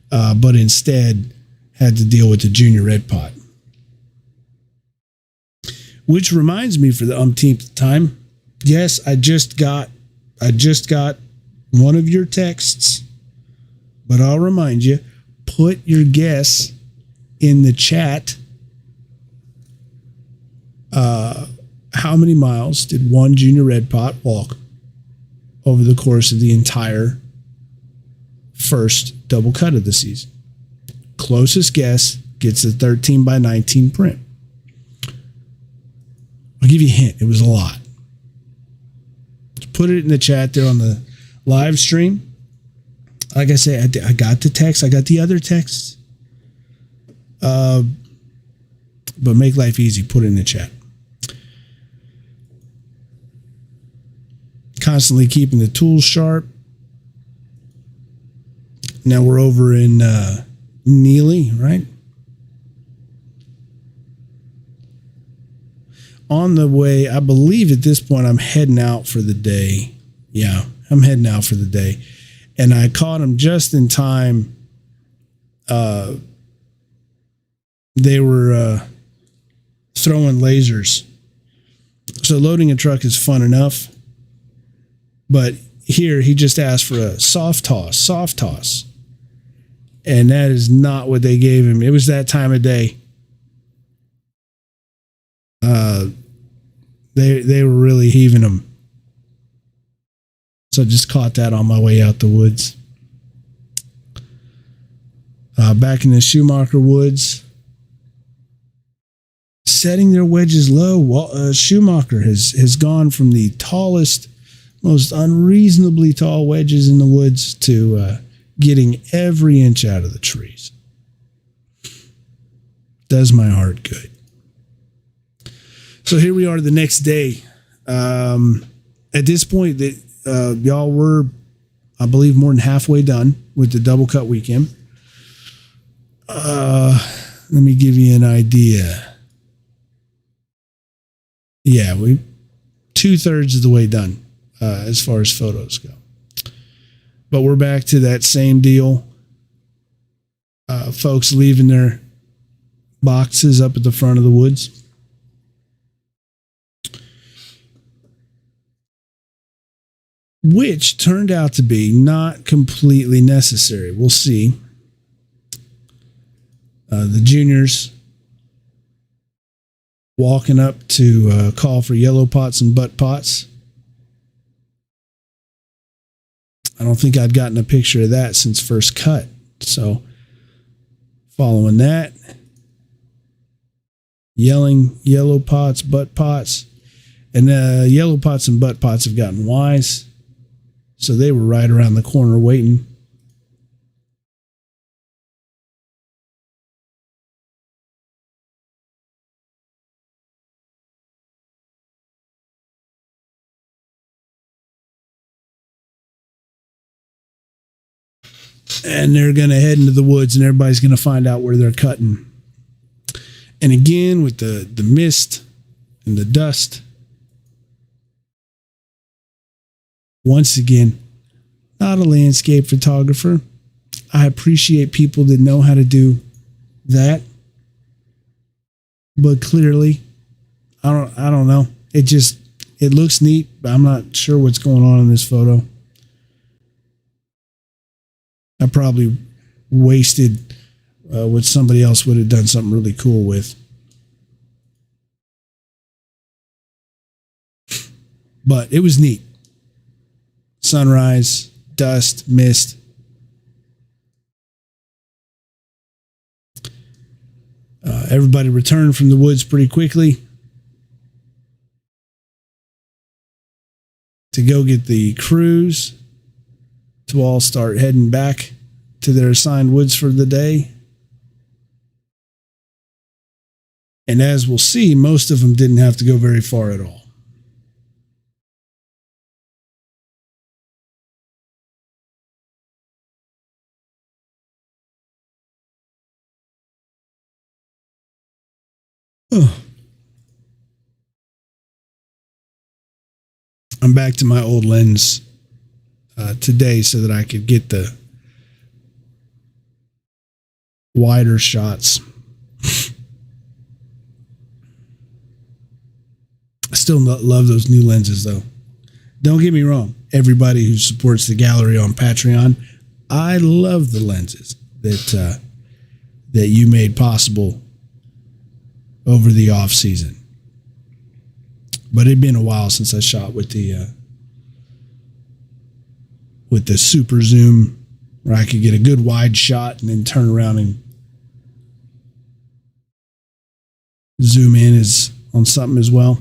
but instead had to deal with the junior red pot. Which reminds me, for the umpteenth time, yes, I just got one of your texts, but I'll remind you, put your guess in the chat. How many miles did one junior red pot walk over the course of the entire first double cut of the season? Closest guess gets a 13 by 19 print. I'll give you a hint. It was a lot. Just put it in the chat there on the live stream. Like I say, I got the text. I got the other texts. But make life easy. Put it in the chat. Constantly keeping the tools sharp. Now we're over in Neely, right? On the way, I believe at this point I'm heading out for the day. Yeah, I'm heading out for the day. And I caught them just in time. They were throwing lasers. So loading a truck is fun enough. But here he just asked for a soft toss. And that is not what they gave him. It was that time of day. They were really heaving them. So I just caught that on my way out the woods. Back in the Schumacher woods, setting their wedges low. Schumacher has gone from the tallest, most unreasonably tall wedges in the woods to getting every inch out of the trees. Does my heart good. So here we are the next day. At this point, that y'all were, I believe, more than halfway done with the double cut weekend. Let me give you an idea. Yeah, we 2/3 of the way done as far as photos go. But we're back to that same deal. Folks leaving their boxes up at the front of the woods. Which turned out to be not completely necessary. We'll see. The juniors walking up to call for yellow pots and butt pots. I don't think I'd gotten a picture of that since first cut. So following that, yelling yellow pots, butt pots. And yellow pots and butt pots have gotten wise. So they were right around the corner waiting. And they're going to head into the woods, and everybody's going to find out where they're cutting. And again, with the mist and the dust, once again, not a landscape photographer. I appreciate people that know how to do that, but clearly, I don't know. It looks neat, but I'm not sure what's going on in this photo. I probably wasted what somebody else would have done something really cool with. But it was neat. Sunrise, dust, mist. Everybody returned from the woods pretty quickly to go get the crews to all start heading back to their assigned woods for the day. And as we'll see, most of them didn't have to go very far at all. Oh. I'm back to my old lens today so that I could get the wider shots. I still love those new lenses, though. Don't get me wrong. Everybody who supports the gallery on Patreon, I love the lenses that you made possible over the off season. But it'd been a while since I shot with the super zoom, where I could get a good wide shot and then turn around and zoom in on something as well.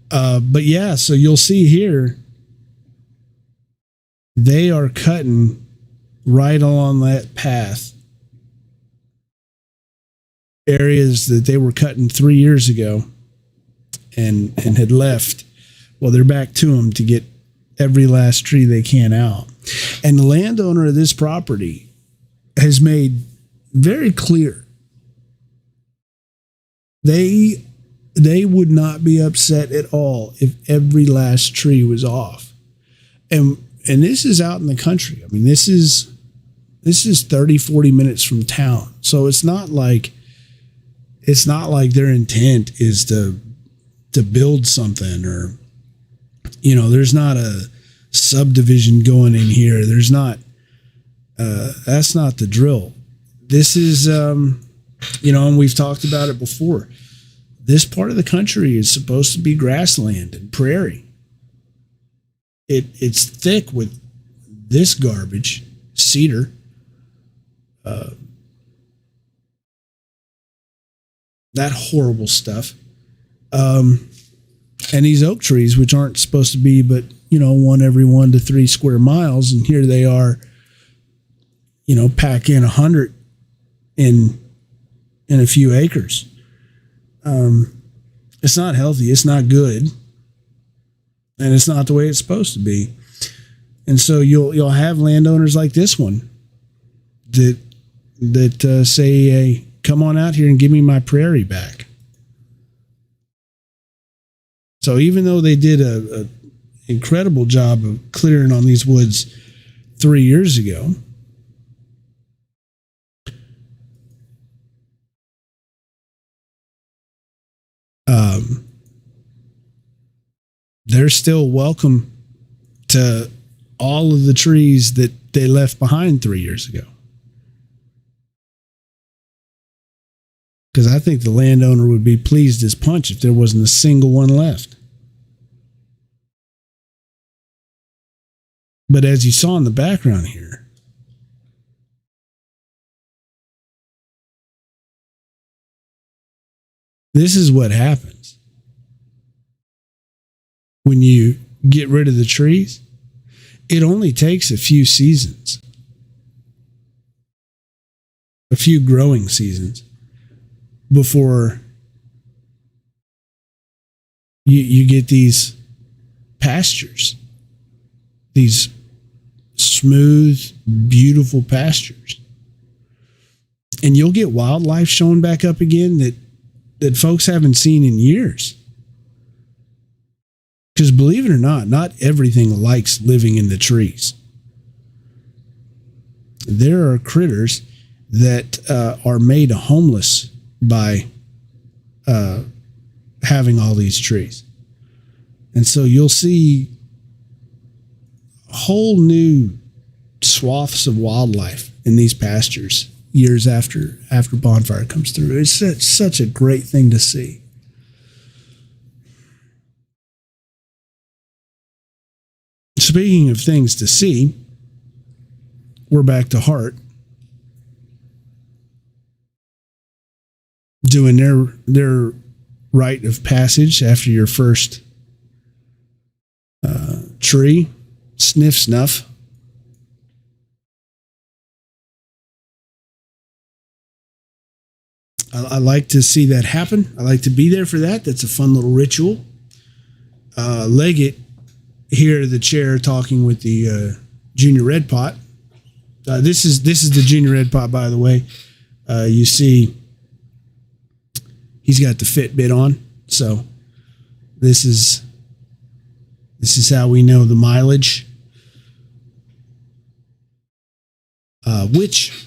But yeah, so you'll see here, they are cutting right along that path. Areas that they were cutting 3 years ago and had left. Well, they're back to them to get every last tree they can out. And the landowner of this property has made very clear they would not be upset at all if every last tree was off. And this is out in the country. I mean, this is 30, 40 minutes from town. So it's not like their intent is to build something, or, there's not a subdivision going in here. There's not, that's not the drill. This is, and we've talked about it before. This part of the country is supposed to be grassland and prairie. It's thick with this garbage, cedar, that horrible stuff. And these oak trees, which aren't supposed to be but, one every 1 to 3 square miles. And here they are, pack in 100 in a few acres. It's not healthy. It's not good. And it's not the way it's supposed to be. And so you'll have landowners like this one that say, hey, come on out here and give me my prairie back. So even though they did a incredible job of clearing on these woods 3 years ago, they're still welcome to all of the trees that they left behind 3 years ago. Because I think the landowner would be pleased as punch if there wasn't a single one left. But as you saw in the background here, this is what happens when you get rid of the trees. it only takes a few seasons, a few growing seasons before you get these pastures, these smooth, beautiful pastures. And you'll get wildlife showing back up again that folks haven't seen in years. Because believe it or not everything likes living in the trees. There are critters that are made homeless by having all these trees. And so you'll see whole new swaths of wildlife in these pastures years after bonfire comes through. It's such a great thing to see. Speaking of things to see, we're back to Hart doing their rite of passage after your first tree, sniff snuff. I like to see that happen. I like to be there for that. That's a fun little ritual. Leggett here, the chair, talking with the junior red pot. This is the junior red pot, by the way. You see, he's got the Fitbit on, so this is how we know the mileage. Which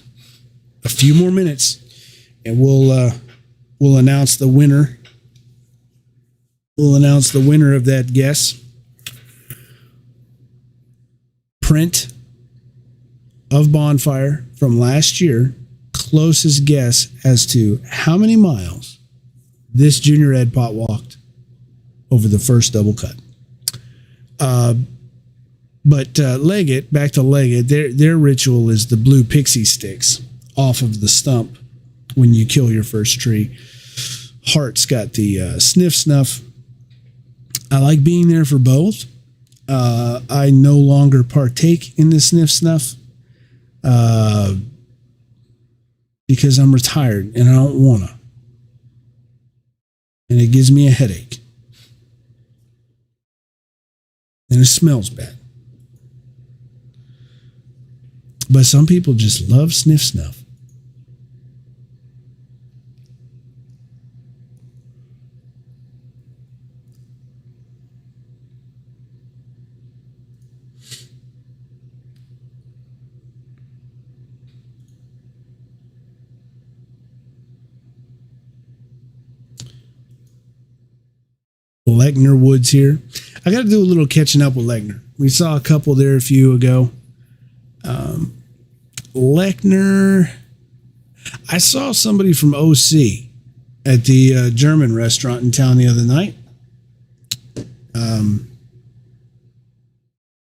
a few more minutes, and we'll announce the winner. We'll announce the winner of that guess. Print of bonfire from last year, closest guess as to how many miles this junior ed pot walked over the first double cut. But Leggett, back to Leggett, their ritual is the blue pixie sticks off of the stump when you kill your first tree. Hart's got the sniff snuff. I like being there for both. I no longer partake in the sniff snuff because I'm retired and I don't want to. And it gives me a headache. And it smells bad. But some people just love sniff snuff. Lechner Woods here. I got to do a little catching up with Lechner. We saw a couple there a few ago. Lechner, I saw somebody from OC at the German restaurant in town the other night.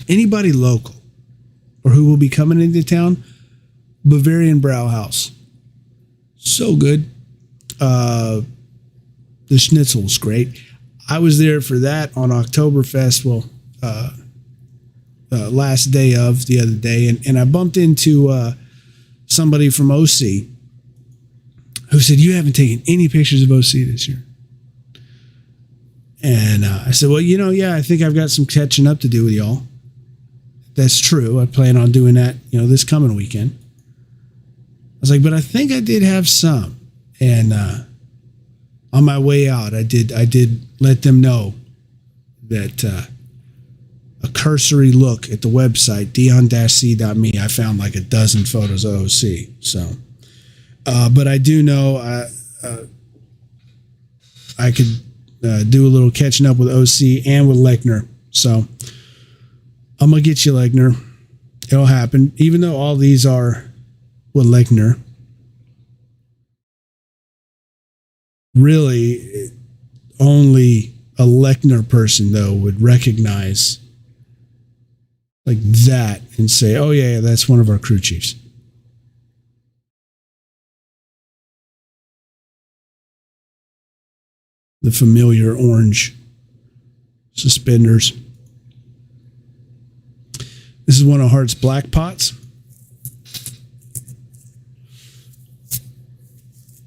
Anybody local or who will be coming into town, Bavarian Brauhaus. So good. The schnitzel's great. I was there for that on Oktoberfest, last day of the other day, and I bumped into somebody from OC who said, "You haven't taken any pictures of OC this year." And I said, "Well, yeah, I think I've got some catching up to do with y'all." That's true. I plan on doing that, this coming weekend. I was like, but I think I did have some. And on my way out, I did let them know that a cursory look at the website, dion-c.me, I found like a dozen photos of OC. So, but I do know I could do a little catching up with OC and with Lechner. So I'm going to get you Lechner. It'll happen. Even though all these are with Lechner, really only a Lechner person, though, would recognize like that and say, oh, yeah, that's one of our crew chiefs. The familiar orange suspenders. This is one of Hart's black pots.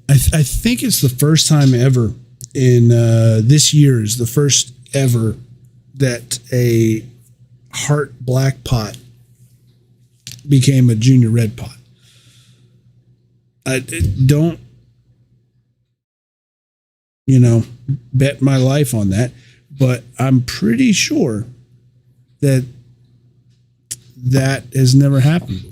I think it's the first time ever in this year is the first ever that a Hart black pot became a junior red pot. I don't, bet my life on that, but I'm pretty sure that has never happened before.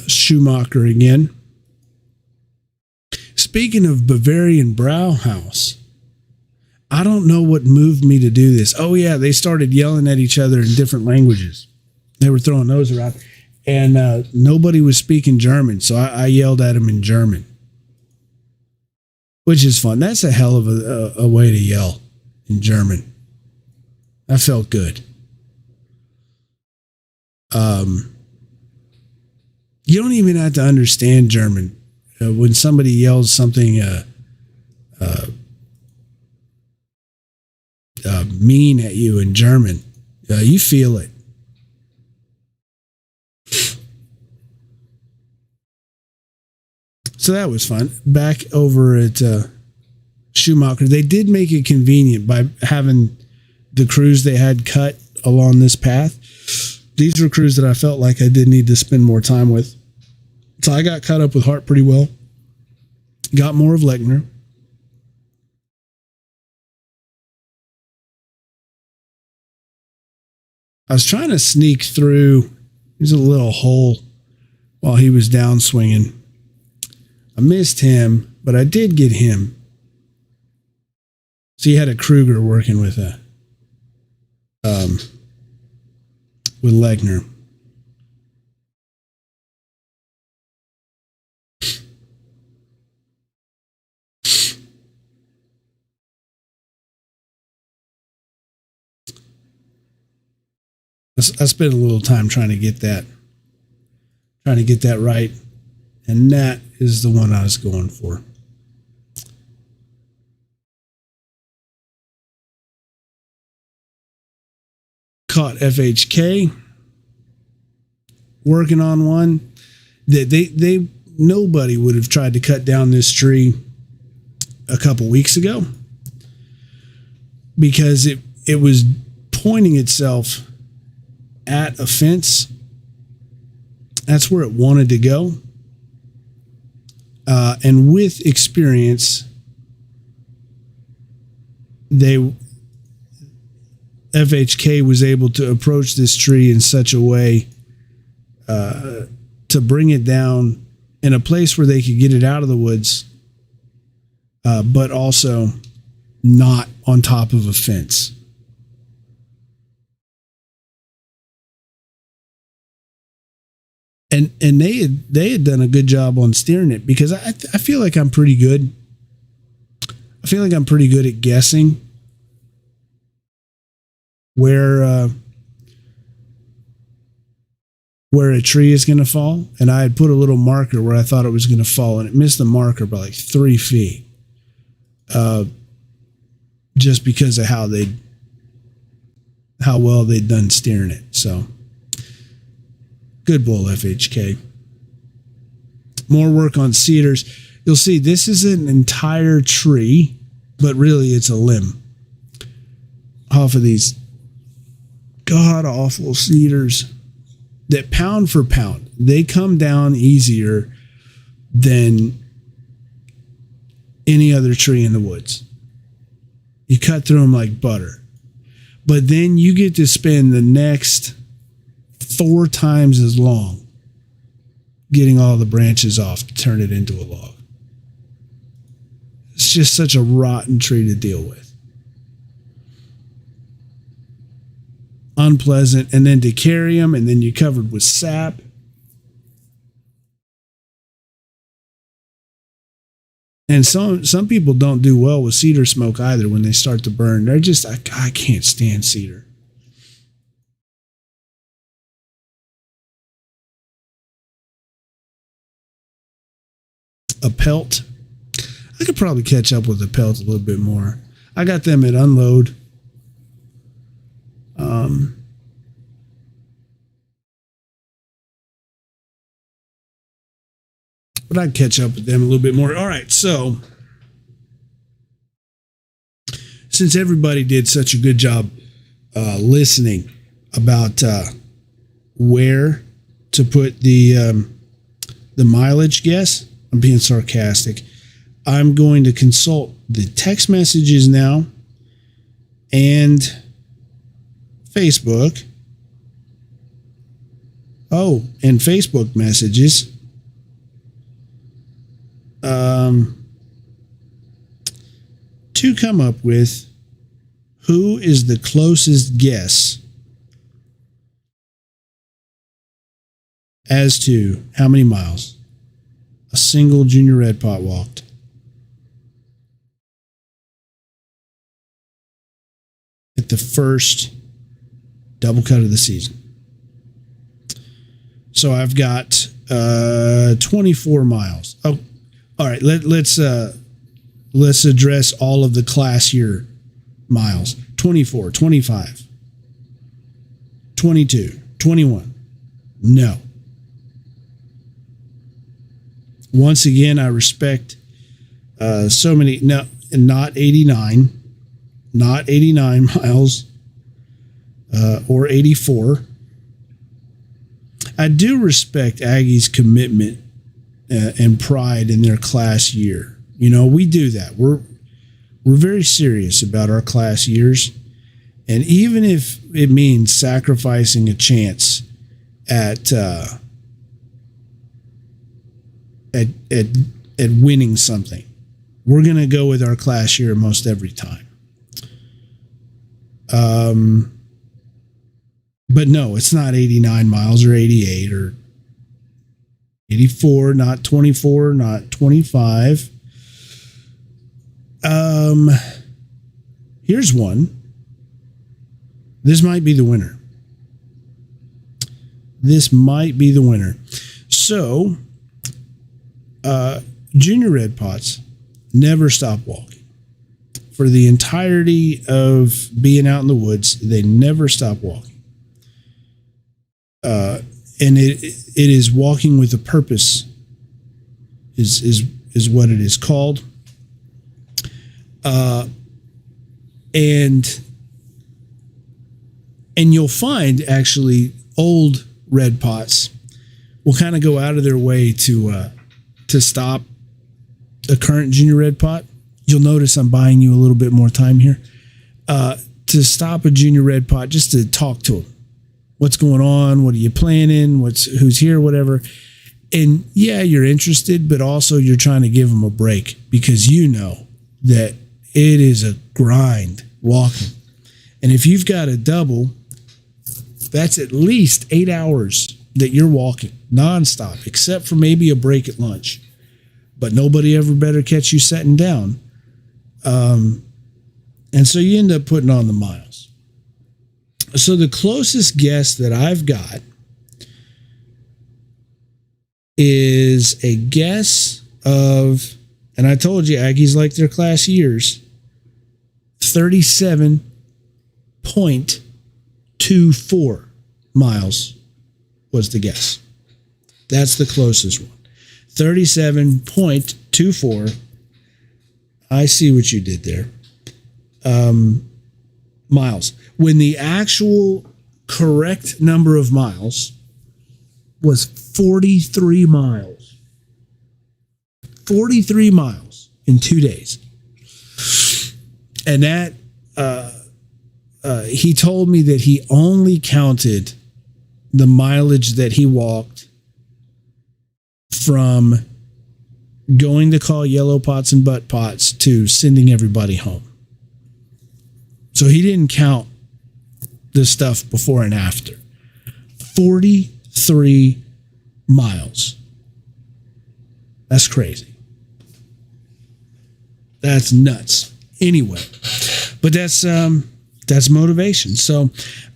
Schumacher again. Speaking of Bavarian Brauhaus, I don't know what moved me to do this. Oh yeah, they started yelling at each other in different languages. They were throwing those around, and nobody was speaking German, so I yelled at them in German, which is fun. That's a hell of a way to yell in German. That felt good. You don't even have to understand German. When somebody yells something mean at you in German, you feel it. So that was fun. Back over at Schumacher, they did make it convenient by having the crews they had cut along this path. These were crews that I felt like I did need to spend more time with. So I got caught up with Hart pretty well. Got more of Lechner. I was trying to sneak through. There's a little hole while he was down swinging. I missed him, but I did get him. So you had a Kruger working with Lechner. I spent a little time trying to get that right, and that is the one I was going for. Caught FHK working on one that they nobody would have tried to cut down this tree a couple weeks ago because it was pointing itself at a fence. That's where it wanted to go. And with experience, FHK was able to approach this tree in such a way to bring it down in a place where they could get it out of the woods, but also not on top of a fence. And they had done a good job on steering it because I feel like I'm pretty good. I feel like I'm pretty good at guessing where a tree is going to fall, and I had put a little marker where I thought it was going to fall, and it missed the marker by like 3 feet, just because of how well they'd done steering it. So. Good bull, FHK. More work on cedars. You'll see this is an entire tree, but really it's a limb off of these god-awful cedars that pound for pound, they come down easier than any other tree in the woods. You cut through them like butter. But then you get to spend the next 4 times as long getting all the branches off to turn it into a log. It's just such a rotten tree to deal with. Unpleasant. And then to carry them, and then you're covered with sap. And some people don't do well with cedar smoke either when they start to burn. They're just, I can't stand cedar. a pelt. I could probably catch up with the pelt a little bit more. I got them at unload. But I'd catch up with them a little bit more. All right, so since everybody did such a good job listening about where to put the mileage guess, I'm being sarcastic. I'm going to consult the text messages now and Facebook. Oh, and Facebook messages. To come up with who is the closest guess as to how many miles a single junior red pot walked. At the first double cut of the season. So I've got 24 miles. Oh, all right. Let's address all of the class year miles. 24, 25, 22, 21. No. Once again, I respect so many. No, not 89. Not 89 miles or 84. I do respect Aggie's commitment and pride in their class year. You know, we do that. We're very serious about our class years. And even if it means sacrificing a chance at winning something, we're going to go with our class year most every time. But no, it's not 89 miles or 88 or 84, not 24, not 25. Here's one. This might be the winner. So, junior red pots never stop walking. For the entirety of being out in the woods, they never stop walking. And it is walking with a purpose is what it is called. And you'll find actually old red pots will kind of go out of their way to stop a current junior red pot. You'll notice I'm buying you a little bit more time here to stop a junior red pot, just to talk to them. What's going on? What are you planning? Who's here? Whatever. And yeah, you're interested, but also you're trying to give them a break because you know that it is a grind walking. And if you've got a double, that's at least 8 hours that you're walking nonstop, except for maybe a break at lunch. But nobody ever better catch you sitting down. And so you end up putting on the miles. So the closest guess that I've got is a guess of, and I told you Aggies like their class years, 37.24 miles was the guess. That's the closest one. 37.24. I see what you did there. Miles. When the actual correct number of miles was 43 miles. 43 miles in 2 days. And that, he told me that he only counted the mileage that he walked from going to call yellow pots and butt pots to sending everybody home. So he didn't count the stuff before and after. 43 miles. That's crazy. That's nuts. Anyway, but that's That's motivation. So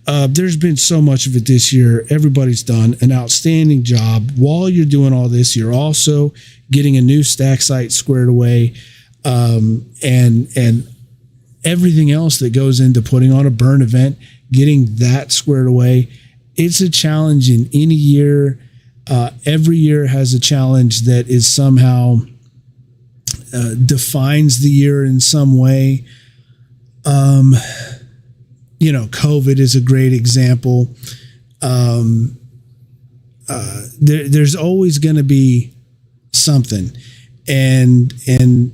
there's been so much of it this year. Everybody's done an outstanding job. While you're doing all this, you're also getting a new stack site squared away, and everything else that goes into putting on a burn event, getting that squared away. It's a challenge in any year. Every year has a challenge that is somehow defines the year in some way. COVID is a great example. There's always going to be something, and in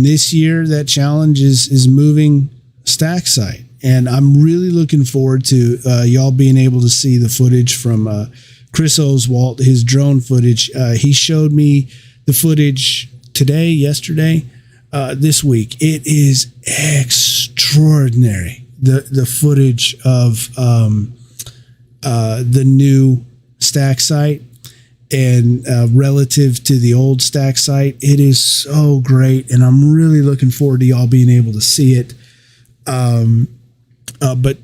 this year, that challenge is moving stack site, and I'm really looking forward to y'all being able to see the footage from Chris Oswalt, his drone footage. He showed me the footage yesterday, this week. It is extraordinary. The footage of the new stack site and relative to the old stack site, it is so great, and I'm really looking forward to y'all being able to see it. But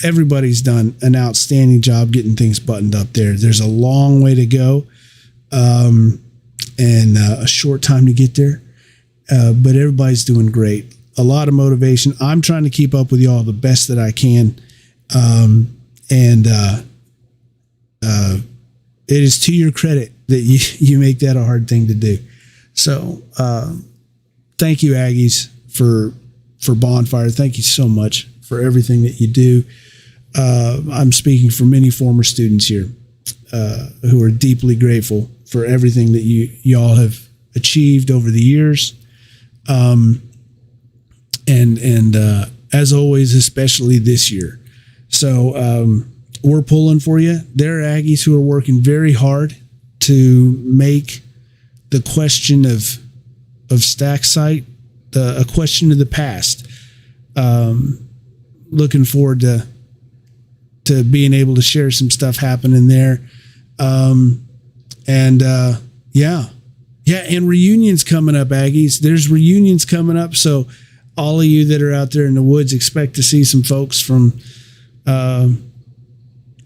everybody's done an outstanding job getting things buttoned up there. There's a long way to go, and a short time to get there, but everybody's doing great. A lot of motivation. I'm trying to keep up with y'all the best that I can. It is to your credit that you make that a hard thing to do. So, thank you, Aggies, for Bonfire. Thank you so much for everything that you do. I'm speaking for many former students here, who are deeply grateful for everything that y'all have achieved over the years. And as always, especially this year. So we're pulling for you. There are Aggies who are working very hard to make the question of stack site a question of the past. Looking forward to being able to share some stuff happening there. And reunions coming up, Aggies. There's reunions coming up, so all of you that are out there in the woods, expect to see some folks from a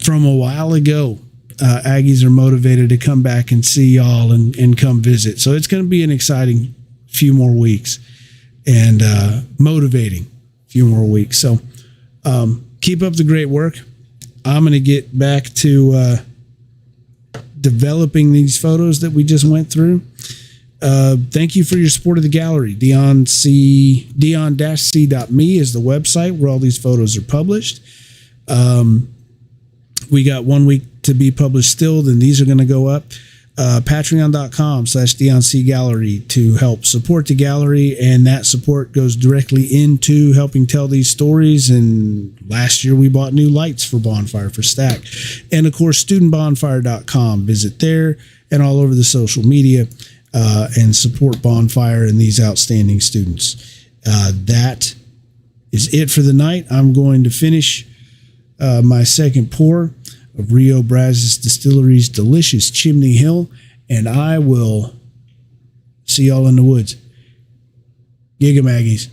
while ago. Aggies are motivated to come back and see y'all and come visit. So it's going to be an exciting few more weeks and motivating few more weeks. So keep up the great work. I'm going to get back to developing these photos that we just went through. Thank you for your support of the gallery. Dion-c.me is the website where all these photos are published. We got 1 week to be published still, then these are going to go up. Patreon.com/DionC Gallery to help support the gallery, and that support goes directly into helping tell these stories. And last year we bought new lights for Bonfire for Stack. And of course, studentbonfire.com. Visit there and all over the social media. And support Bonfire and these outstanding students. That is it for the night. I'm going to finish my second pour of Rio Brazos Distillery's delicious Chimney Hill, and I will see y'all in the woods. Giga Maggies.